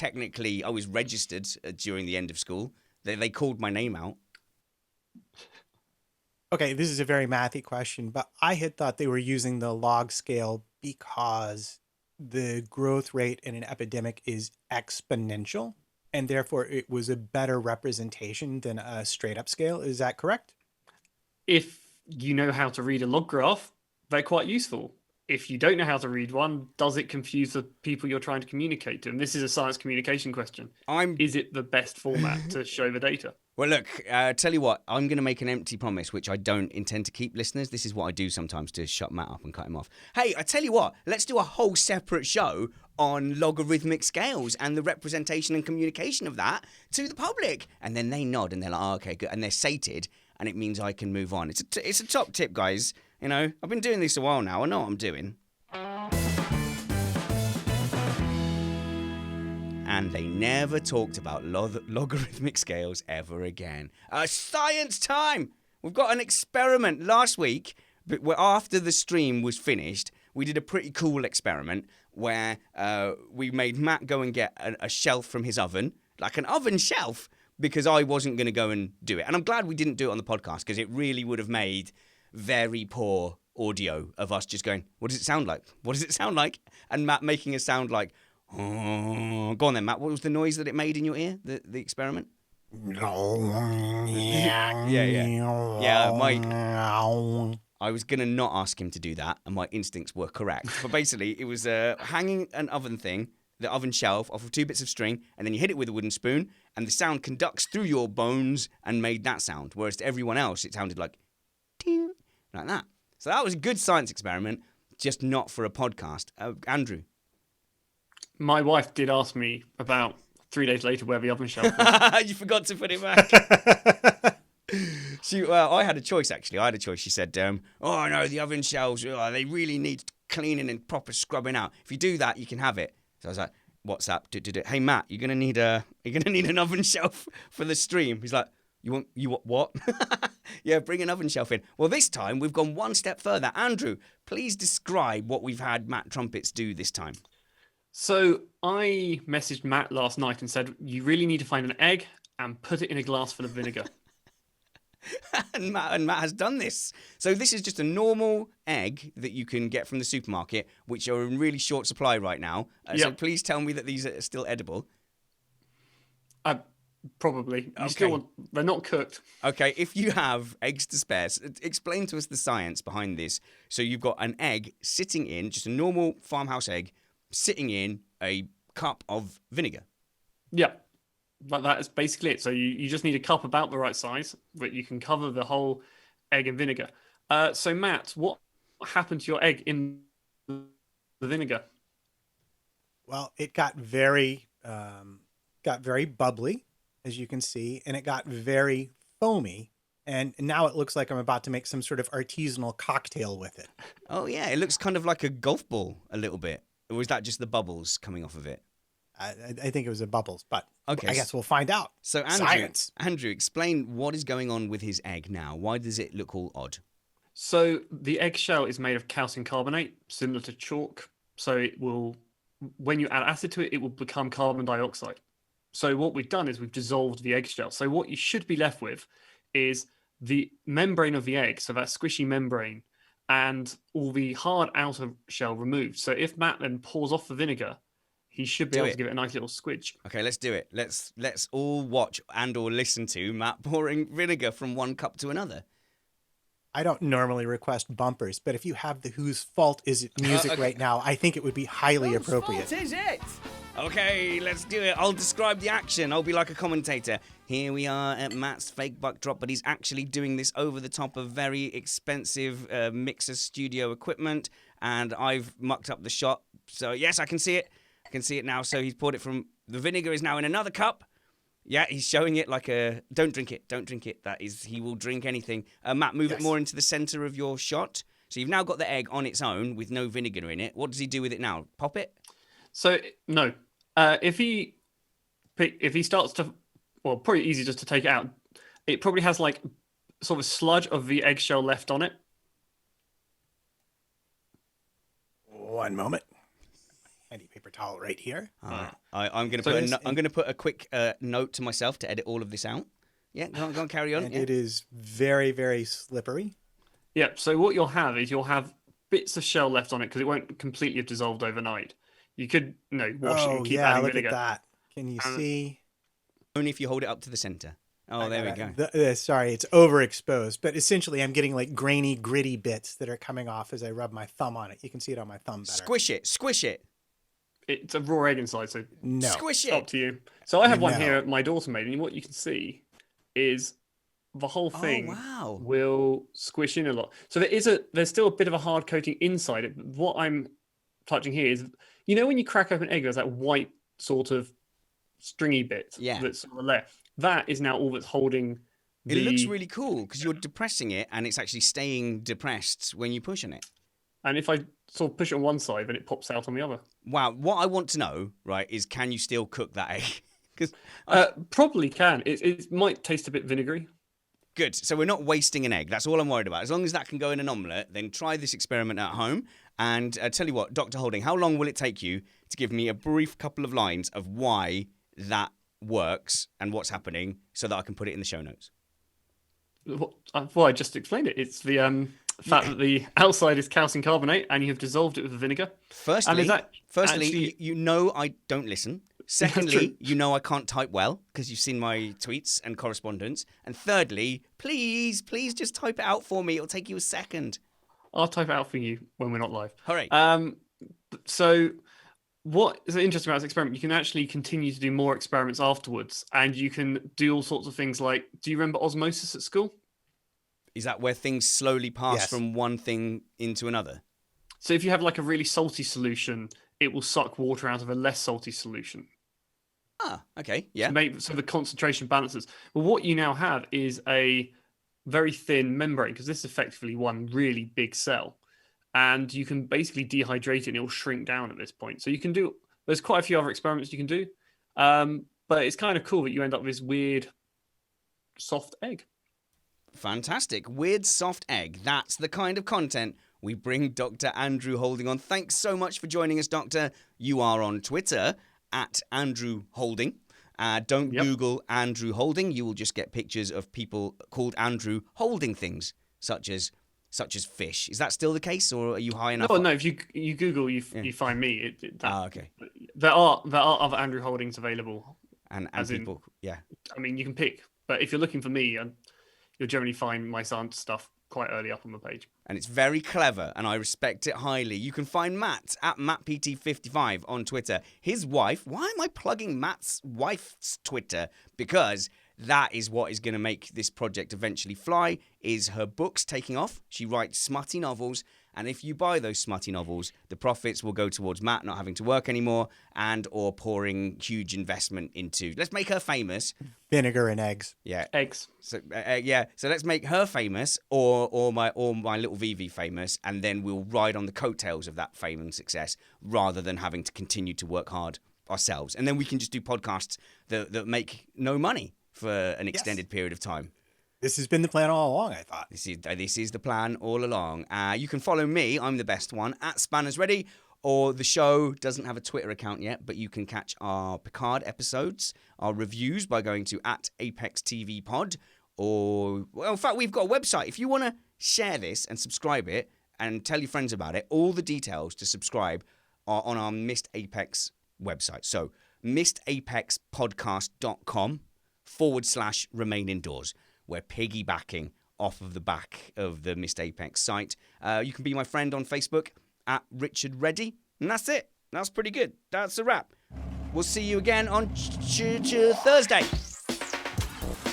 Speaker 1: registered during the end of school. They called my name out.
Speaker 2: Okay, this is a very mathy question, but I had thought they were using the log scale because the growth rate in an epidemic is exponential, and therefore it was a better representation than a straight up scale. Is that correct?
Speaker 3: If you know how to read a log graph, they're quite useful. If you don't know how to read one, does it confuse the people you're trying to communicate to? And this is a science communication question. Is it the best format to show the data?
Speaker 1: Well, look, tell you what, I'm going to make an empty promise, which I don't intend to keep, listeners. This is what I do sometimes to shut Matt up and cut him off. Hey, I tell you what, let's do a whole separate show on logarithmic scales and the representation and communication of that to the public. And then they nod and they're like, oh, okay, good. And they're sated, and it means I can move on. It's a top tip, guys. You know, I've been doing this a while now. I know what I'm doing. And they never talked about logarithmic scales ever again. Science time! We've got an experiment last week, but after the stream was finished, we did a pretty cool experiment where we made Matt go and get a shelf from his oven, like an oven shelf, because I wasn't going to go and do it. And I'm glad we didn't do it on the podcast, because it really would have made very poor audio of us just going, what does it sound like? What does it sound like? And Matt making a sound like, oh. Go on then, Matt. What was the noise that it made in your ear, the experiment? Yeah, Mike. I was going to not ask him to do that, and my instincts were correct. But basically, it was hanging an oven thing the oven shelf off of 2 bits of string, and then you hit it with a wooden spoon, and the sound conducts through your bones and made that sound. Whereas to everyone else, it sounded like ting, like that. So that was a good science experiment, just not for a podcast. Andrew.
Speaker 3: My wife did ask me about 3 days later where the oven shelf was.
Speaker 1: You forgot to put it back. I had a choice, actually. I had a choice. She said, oh, no, the oven shelves, they really need cleaning and proper scrubbing out. If you do that, you can have it. So I was like, what's up? Hey, Matt, you're gonna need an oven shelf for the stream. He's like, you want what? Yeah, bring an oven shelf in. Well, this time we've gone one step further. Andrew, please describe what we've had Matt Trumpets do this time.
Speaker 3: So I messaged Matt last night and said, you really need to find an egg and put it in a glass full of vinegar.
Speaker 1: and Matt has done this. So this is just a normal egg that you can get from the supermarket, which are in really short supply right now. So please tell me that these are still edible.
Speaker 3: Probably.
Speaker 1: Okay.
Speaker 3: They're not cooked.
Speaker 1: Okay, if you have eggs to spare, explain to us the science behind this. So you've got an egg sitting in, just a normal farmhouse egg, sitting in a cup of vinegar.
Speaker 3: Yeah. But that is basically it. So you just need a cup about the right size, but you can cover the whole egg in vinegar. So Matt, what happened to your egg in the vinegar?
Speaker 2: Well, it got very bubbly, as you can see, and it got very foamy. And now it looks like I'm about to make some sort of artisanal cocktail with it.
Speaker 1: Oh, yeah. It looks kind of like a golf ball a little bit. Or is that just the bubbles coming off of it?
Speaker 2: I think it was the bubbles, but
Speaker 1: okay,
Speaker 2: I guess we'll find out.
Speaker 1: So Andrew, explain what is going on with his egg now. Why does it look all odd?
Speaker 3: So the eggshell is made of calcium carbonate, similar to chalk. So it will, when you add acid to it, it will become carbon dioxide. So what we've done is we've dissolved the eggshell. So what you should be left with is the membrane of the egg, so that squishy membrane, and all the hard outer shell removed. So if Matt then pours off the vinegar, he should be able to give it a nice little squidge.
Speaker 1: Okay, let's do it. Let's all watch and or listen to Matt pouring vinegar from one cup to another.
Speaker 2: I don't normally request bumpers, but if you have the Whose Fault Is It music right now, I think it would be highly appropriate.
Speaker 1: Whose fault is it? Okay, let's do it. I'll describe the action. I'll be like a commentator. Here we are at Matt's fake buck drop, but he's actually doing this over the top of very expensive mixer studio equipment, and I've mucked up the shot. So yes, I can see it. I can see it now. So he's poured it from, the vinegar is now in another cup. Yeah, he's showing it like a, don't drink it. That is, he will drink anything. Matt, move it more into the center of your shot. So you've now got the egg on its own with no vinegar in it. What does he do with it now? Pop it?
Speaker 3: So, no. If he starts to, well, probably easy just to take it out. It probably has like sort of sludge of the eggshell left on it.
Speaker 2: One moment. Handy paper towel right here.
Speaker 1: I'm going to put a quick note to myself to edit all of this out. Yeah, go on, carry on.
Speaker 2: And it is very, very slippery.
Speaker 3: Yeah, so what you'll have is you'll have bits of shell left on it because it won't completely have dissolved overnight. You could, wash it and keep adding vinegar.
Speaker 2: Look at that. Can you see?
Speaker 1: Only if you hold it up to the center. Oh, there we go.
Speaker 2: Sorry, it's overexposed. But essentially, I'm getting like grainy, gritty bits that are coming off as I rub my thumb on it. You can see it on my thumb better.
Speaker 1: Squish it.
Speaker 3: It's a raw egg inside, so
Speaker 2: no.
Speaker 1: Squish it.
Speaker 3: Up to you. So I have one here my daughter made, and what you can see is the whole thing will squish in a lot. So there's still a bit of a hard coating inside it. What I'm touching here is, when you crack open an egg, there's that white sort of stringy bit that's sort of left. That is now all that's holding.
Speaker 1: It looks really cool because you're depressing it, and it's actually staying depressed when you push on it.
Speaker 3: And if I sort of push it on one side, then it pops out on the other.
Speaker 1: Wow. What I want to know, right, is can you still cook that egg? Because
Speaker 3: probably can. It might taste a bit vinegary.
Speaker 1: Good. So we're not wasting an egg. That's all I'm worried about. As long as that can go in an omelette, then try this experiment at home. And tell you what, Dr. Holding, how long will it take you to give me a brief couple of lines of why that works and what's happening so that I can put it in the show notes?
Speaker 3: Well, I just explained it. It's the fact that the outside is calcium carbonate and you have dissolved it with vinegar.
Speaker 1: Firstly, I don't listen. Secondly, I can't type well because you've seen my tweets and correspondence. And thirdly, please just type it out for me. It'll take you a second.
Speaker 3: I'll type it out for you when we're not live.
Speaker 1: All right.
Speaker 3: So what is interesting about this experiment, you can actually continue to do more experiments afterwards, and you can do all sorts of things like, do you remember osmosis at school?
Speaker 1: Is that where things slowly pass
Speaker 2: Yes.
Speaker 1: from one thing into another?
Speaker 3: So if you have like a really salty solution, it will suck water out of a less salty solution.
Speaker 1: Ah, okay, yeah.
Speaker 3: So the concentration balances. Well, what you now have is a very thin membrane, because this is effectively one really big cell. And you can basically dehydrate it and it will shrink down at this point. So you can do, there's quite a few other experiments you can do. But it's kind of cool that you end up with this weird soft egg.
Speaker 1: Fantastic. Weird soft egg. That's the kind of content we bring Dr. Andrew Holding on. Thanks so much for joining us, Doctor. You are on Twitter at Andrew Holding. Don't Google Andrew Holding. You will just get pictures of people called Andrew holding things, such as fish. Is that still the case, or are you high enough?
Speaker 3: No. If you Google, you find me.
Speaker 1: Okay.
Speaker 3: There are other Andrew Holdings available,
Speaker 1: And people, yeah.
Speaker 3: I mean, you can pick, but if you're looking for me, you'll generally find my son's stuff quite early up on the page.
Speaker 1: And it's very clever, and I respect it highly. You can find Matt at MattPT55 on Twitter. His wife, why am I plugging Matt's wife's Twitter? Because that is what is going to make this project eventually fly, is her books taking off. She writes smutty novels, and if you buy those smutty novels, the profits will go towards Matt not having to work anymore and or pouring huge investment into, let's make her famous.
Speaker 2: Vinegar and eggs.
Speaker 1: Yeah.
Speaker 3: Eggs.
Speaker 1: So so let's make her famous, or my little Vivi famous, and then we'll ride on the coattails of that fame and success, rather than having to continue to work hard ourselves. And then we can just do podcasts that make no money for an extended period of time.
Speaker 2: This has been the plan all along, I thought.
Speaker 1: This is the plan all along. You can follow me. I'm the best one at Spanners Ready. Or the show doesn't have a Twitter account yet, but you can catch our Picard episodes, our reviews, by going to @Apex TV Pod. Or, well, in fact, we've got a website. If you want to share this and subscribe it and tell your friends about it, all the details to subscribe are on our Missed Apex website. So missedapexpodcast.com/remain indoors. We're piggybacking off of the back of the Missed Apex site. You can be my friend on Facebook at Richard Reddy. And that's it. That's pretty good. That's a wrap. We'll see you again on Thursday.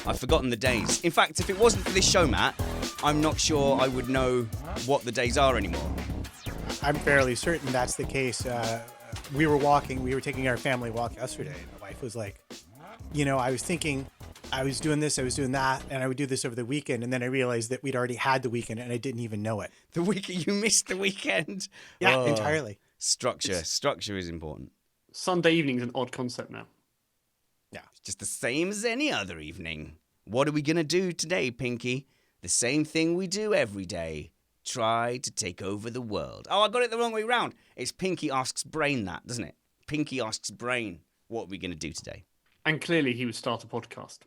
Speaker 1: I've forgotten the days. In fact, if it wasn't for this show, Matt, I'm not sure I would know what the days are anymore.
Speaker 2: I'm fairly certain that's the case. We were taking our family walk yesterday. And my wife was like, I was thinking I was doing this, I was doing that, and I would do this over the weekend. And then I realized that we'd already had the weekend and I didn't even know it.
Speaker 1: The weekend, you missed the weekend.
Speaker 2: Yeah, entirely.
Speaker 1: Structure is important.
Speaker 3: Sunday evening's an odd concept now.
Speaker 2: Yeah.
Speaker 1: It's just the same as any other evening. What are we going to do today, Pinky? The same thing we do every day. Try to take over the world. Oh, I got it the wrong way round. It's Pinky Asks Brain that, doesn't it? Pinky Asks Brain. What are we going to do today?
Speaker 3: And clearly he would start a podcast.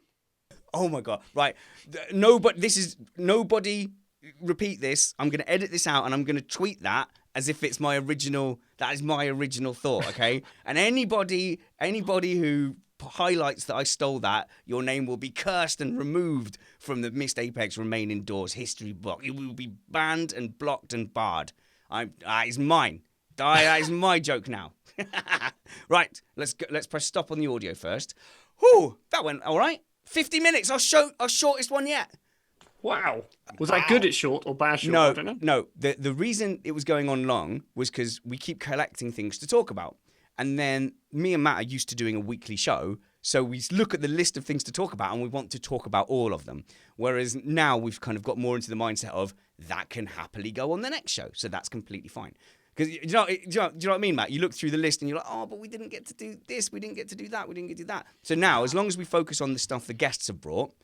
Speaker 1: Oh my God. Right. Nobody repeat this. I'm going to edit this out and I'm going to tweet that as if it's that is my original thought, okay? And anybody who highlights that I stole that, your name will be cursed and removed from the Missed Apex Remain Indoors history book. It will be banned and blocked and barred. That is mine. That is my joke now. Right, let's press stop on the audio first. Whew, that went all right. 50 minutes, our shortest one yet.
Speaker 3: Wow. Was that good at short or bad short? I don't know.
Speaker 1: No. The reason it was going on long was because we keep collecting things to talk about. And then me and Matt are used to doing a weekly show, so we look at the list of things to talk about and we want to talk about all of them. Whereas now we've kind of got more into the mindset of that can happily go on the next show, so that's completely fine. Because do you know what I mean, Matt? You look through the list and you're like, oh, but we didn't get to do this, we didn't get to do that, we didn't get to do that. So now, as long as we focus on the stuff the guests have brought,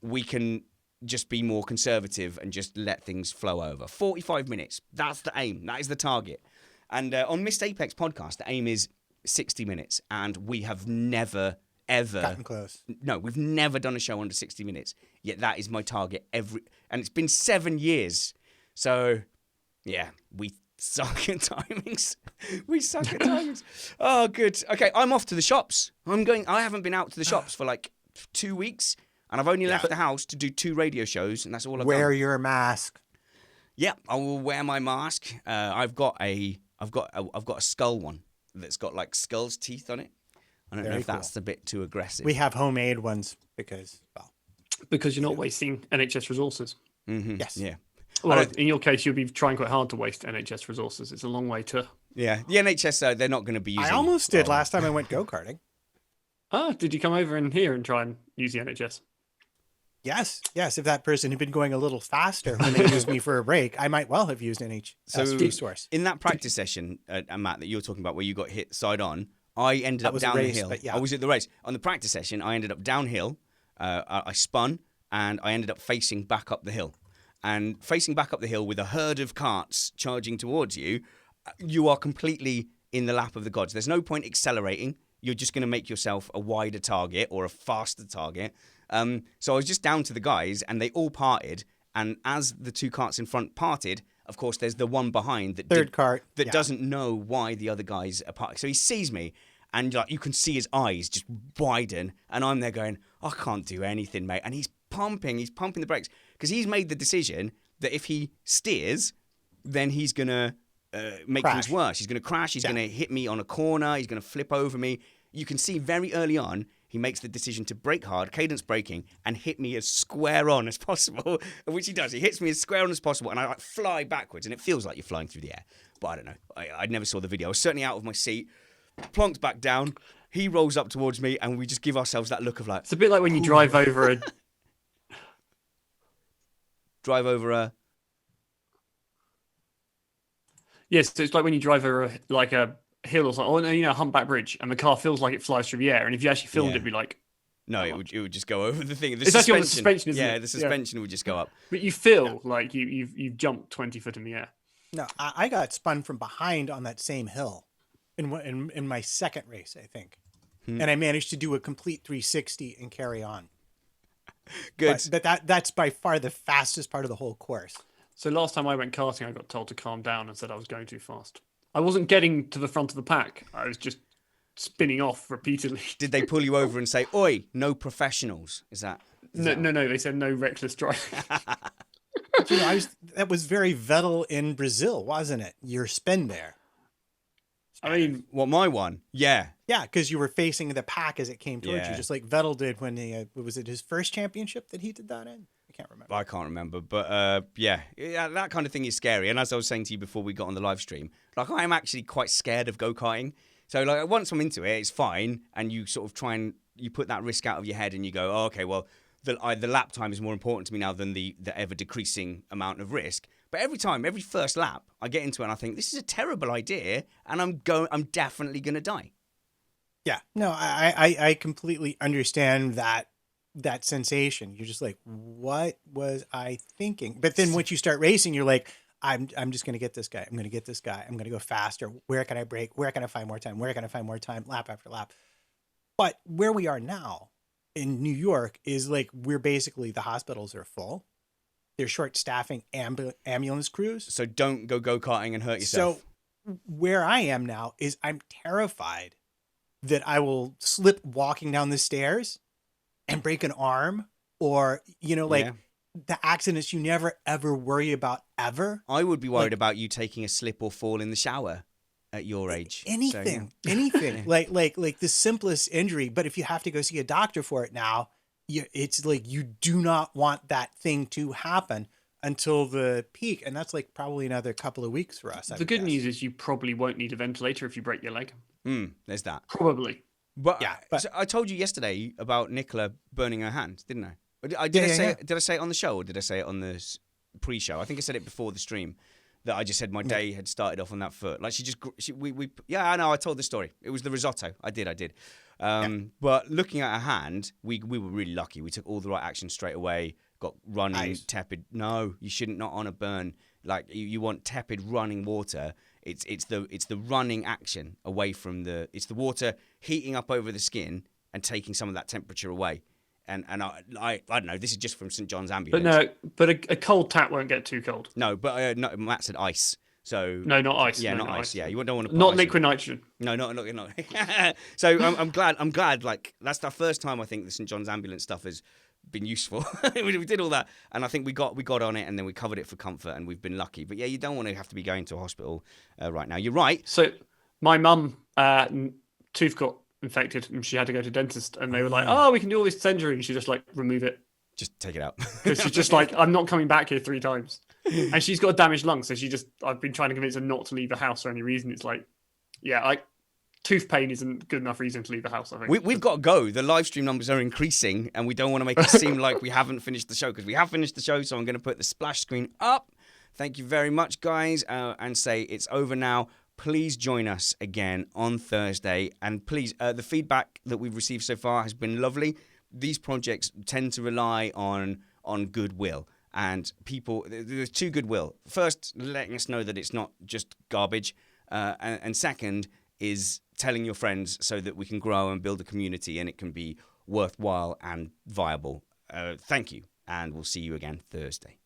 Speaker 1: we can just be more conservative and just let things flow over. 45 minutes, that's the aim, that is the target. And on Missed Apex podcast, the aim is 60 minutes, and we have never, ever...
Speaker 2: Gotten close.
Speaker 1: No, we've never done a show under 60 minutes, yet that is my target and it's been 7 years. So, yeah, we suck at timings. Oh, good. Okay, I'm off to the shops. I haven't been out to the shops for like 2 weeks, and I've only left the house to do 2 radio shows, and that's all I've done.
Speaker 2: Wear your mask.
Speaker 1: Yeah, I will wear my mask. I've got a skull one. that's got like skull's teeth on it. I don't know
Speaker 2: Very
Speaker 1: if that's a bit too aggressive.
Speaker 2: We have homemade ones because, well,
Speaker 3: Because you're not wasting NHS resources.
Speaker 2: yes.
Speaker 1: Yeah.
Speaker 3: Well, in your case, you'll be trying quite hard to waste NHS resources. It's a long way to.
Speaker 1: Yeah. The NHS, they're not going to be using.
Speaker 2: I almost did last time I went go-karting.
Speaker 3: Ah, did you come over in here and try and use the NHS?
Speaker 2: Yes. If that person had been going a little faster when they used me for a break, I might well have used NHS resource.
Speaker 1: In that practice session, Matt, that you were talking about where you got hit side on, I ended up
Speaker 2: was a
Speaker 1: down
Speaker 2: race,
Speaker 1: the hill.
Speaker 2: but yeah.
Speaker 1: I was at the race. On the practice session, I ended up downhill. I spun and I ended up facing back up the hill. And facing back up the hill with a herd of carts charging towards you, you are completely in the lap of the gods. There's no point accelerating. You're just going to make yourself a wider target or a faster target. So I was just down to the guys and they all parted. And as the two carts in front parted, of course, there's the one behind that
Speaker 2: Third cart.
Speaker 1: that doesn't know why the other guys are parting. So he sees me and like you can see his eyes just widen. And I'm there going, I can't do anything, mate. And he's pumping the brakes because he's made the decision that if he steers, then he's going to make
Speaker 2: Crash.
Speaker 1: things worse. He's going to crash. He's going to hit me on a corner. He's going to flip over me. You can see very early on, he makes the decision to brake hard, cadence braking, and hit me as square on as possible, which he does. He hits me as square on as possible, and I like fly backwards, and it feels like you're flying through the air. But I don't know. I never saw the video. I was certainly out of my seat, plonked back down. He rolls up towards me, and we just give ourselves that look of like...
Speaker 3: It's a bit like when you drive over a...
Speaker 1: Drive over a...
Speaker 3: Yes, so it's like when you drive over a hill or something, or a humpback bridge, and the car feels like it flies through the air. And if you actually filmed it, it'd be like...
Speaker 1: No, it would just go over the thing.
Speaker 3: It's actually on the suspension, isn't it?
Speaker 1: Yeah, the suspension would just go up.
Speaker 3: But you feel like you've jumped 20 foot in the air.
Speaker 2: No, I got spun from behind on that same hill in my second race, I think. And I managed to do a complete 360 and carry on.
Speaker 1: Good.
Speaker 2: But that's by far the fastest part of the whole course.
Speaker 3: So last time I went karting, I got told to calm down and said I was going too fast. I wasn't getting to the front of the pack. I was just spinning off repeatedly.
Speaker 1: Did they pull you over and say, "Oi, no professionals"? Is that?
Speaker 3: No. They said no reckless driving.
Speaker 2: That was very Vettel in Brazil, wasn't it? Your spin there.
Speaker 3: I mean,
Speaker 1: What, my one? Yeah.
Speaker 2: Yeah, because you were facing the pack as it came towards
Speaker 1: Yeah.
Speaker 2: you, just like Vettel did when was it his first championship that he did that in? I can't remember.
Speaker 1: I can't remember, but yeah, that kind of thing is scary. And as I was saying to you before we got on the live stream, like I am actually quite scared of go-karting. So like once I'm into it, it's fine, and you sort of you put that risk out of your head, and you go, oh, okay, well, the lap time is more important to me now than the ever decreasing amount of risk. But every first lap, I get into it and I think this is a terrible idea, and I'm definitely gonna die.
Speaker 2: Yeah, no, I completely understand that sensation. You're just like, what was I thinking? But then once you start racing, you're like, I'm just gonna get this guy. I'm gonna get this guy. I'm gonna go faster. Where can I brake? Where can I find more time? Where can I find more time? Lap after lap. But where we are now in New York is like we're basically the hospitals are full. They're short staffing ambulance crews.
Speaker 1: So don't go-karting and hurt yourself.
Speaker 2: So where I am now is I'm terrified that I will slip walking down the stairs and break an arm, or, the accidents you never ever worry about ever.
Speaker 1: I would be worried about you taking a slip or fall in the shower at your age.
Speaker 2: Anything,
Speaker 1: So,
Speaker 2: anything like the simplest injury. But if you have to go see a doctor for it now, it's like you do not want that thing to happen until the peak. And that's like probably another couple of weeks for us.
Speaker 3: the good news is you probably won't need a ventilator if you break your leg.
Speaker 1: there's that.
Speaker 3: Probably.
Speaker 1: But,
Speaker 2: Yeah, but-
Speaker 1: so I told you yesterday about Nicola burning her hand, didn't I? Did I say it on the show, or did I say it on the pre-show? I think I said it before the stream. That I just said my day had started off on that foot. Like I know. I told the story. It was the risotto. I did. But looking at her hand, we were really lucky. We took all the right action straight away. Got running,
Speaker 2: Ice.
Speaker 1: tepid. No, you shouldn't. Not on a burn. Like you want tepid running water. It's the running action away from it's the water heating up over the skin and taking some of that temperature away. And I don't know. This is just from St John's Ambulance.
Speaker 3: But a cold tap won't get too cold.
Speaker 1: No, but no, Matt said ice. So
Speaker 3: No, not ice.
Speaker 1: Yeah,
Speaker 3: No,
Speaker 1: not ice. Yeah, you don't want to. Put
Speaker 3: Not
Speaker 1: ice
Speaker 3: liquid
Speaker 1: in.
Speaker 3: nitrogen.
Speaker 1: No, not. So I'm glad. Like that's the first time I think the St John's Ambulance stuff has been useful. we did all that, and I think we got on it, and then we covered it for comfort, and we've been lucky. But yeah, you don't want to have to be going to a hospital right now. You're right.
Speaker 3: So My mum tooth got infected and she had to go to dentist, and they were like, "Oh, we can do all this surgery," and she just like remove it
Speaker 1: Just take it out.
Speaker 3: because she's just like, "I'm not coming back here 3 times," and she's got a damaged lung, so I've been trying to convince her not to leave the house for any reason. It's like, yeah, like tooth pain isn't good enough reason to leave the house. I think
Speaker 1: We've got to go. The live stream numbers are increasing, and we don't want to make it seem like we haven't finished the show, because we have finished the show. So I'm going to put the splash screen up. Thank you very much, guys, and say it's over now. Please join us again on Thursday, and please, the feedback that we've received so far has been lovely. These projects tend to rely on goodwill, and people. There's 2 goodwill. First, letting us know that it's not just garbage, and second is telling your friends so that we can grow and build a community, and it can be worthwhile and viable. Thank you, and we'll see you again Thursday.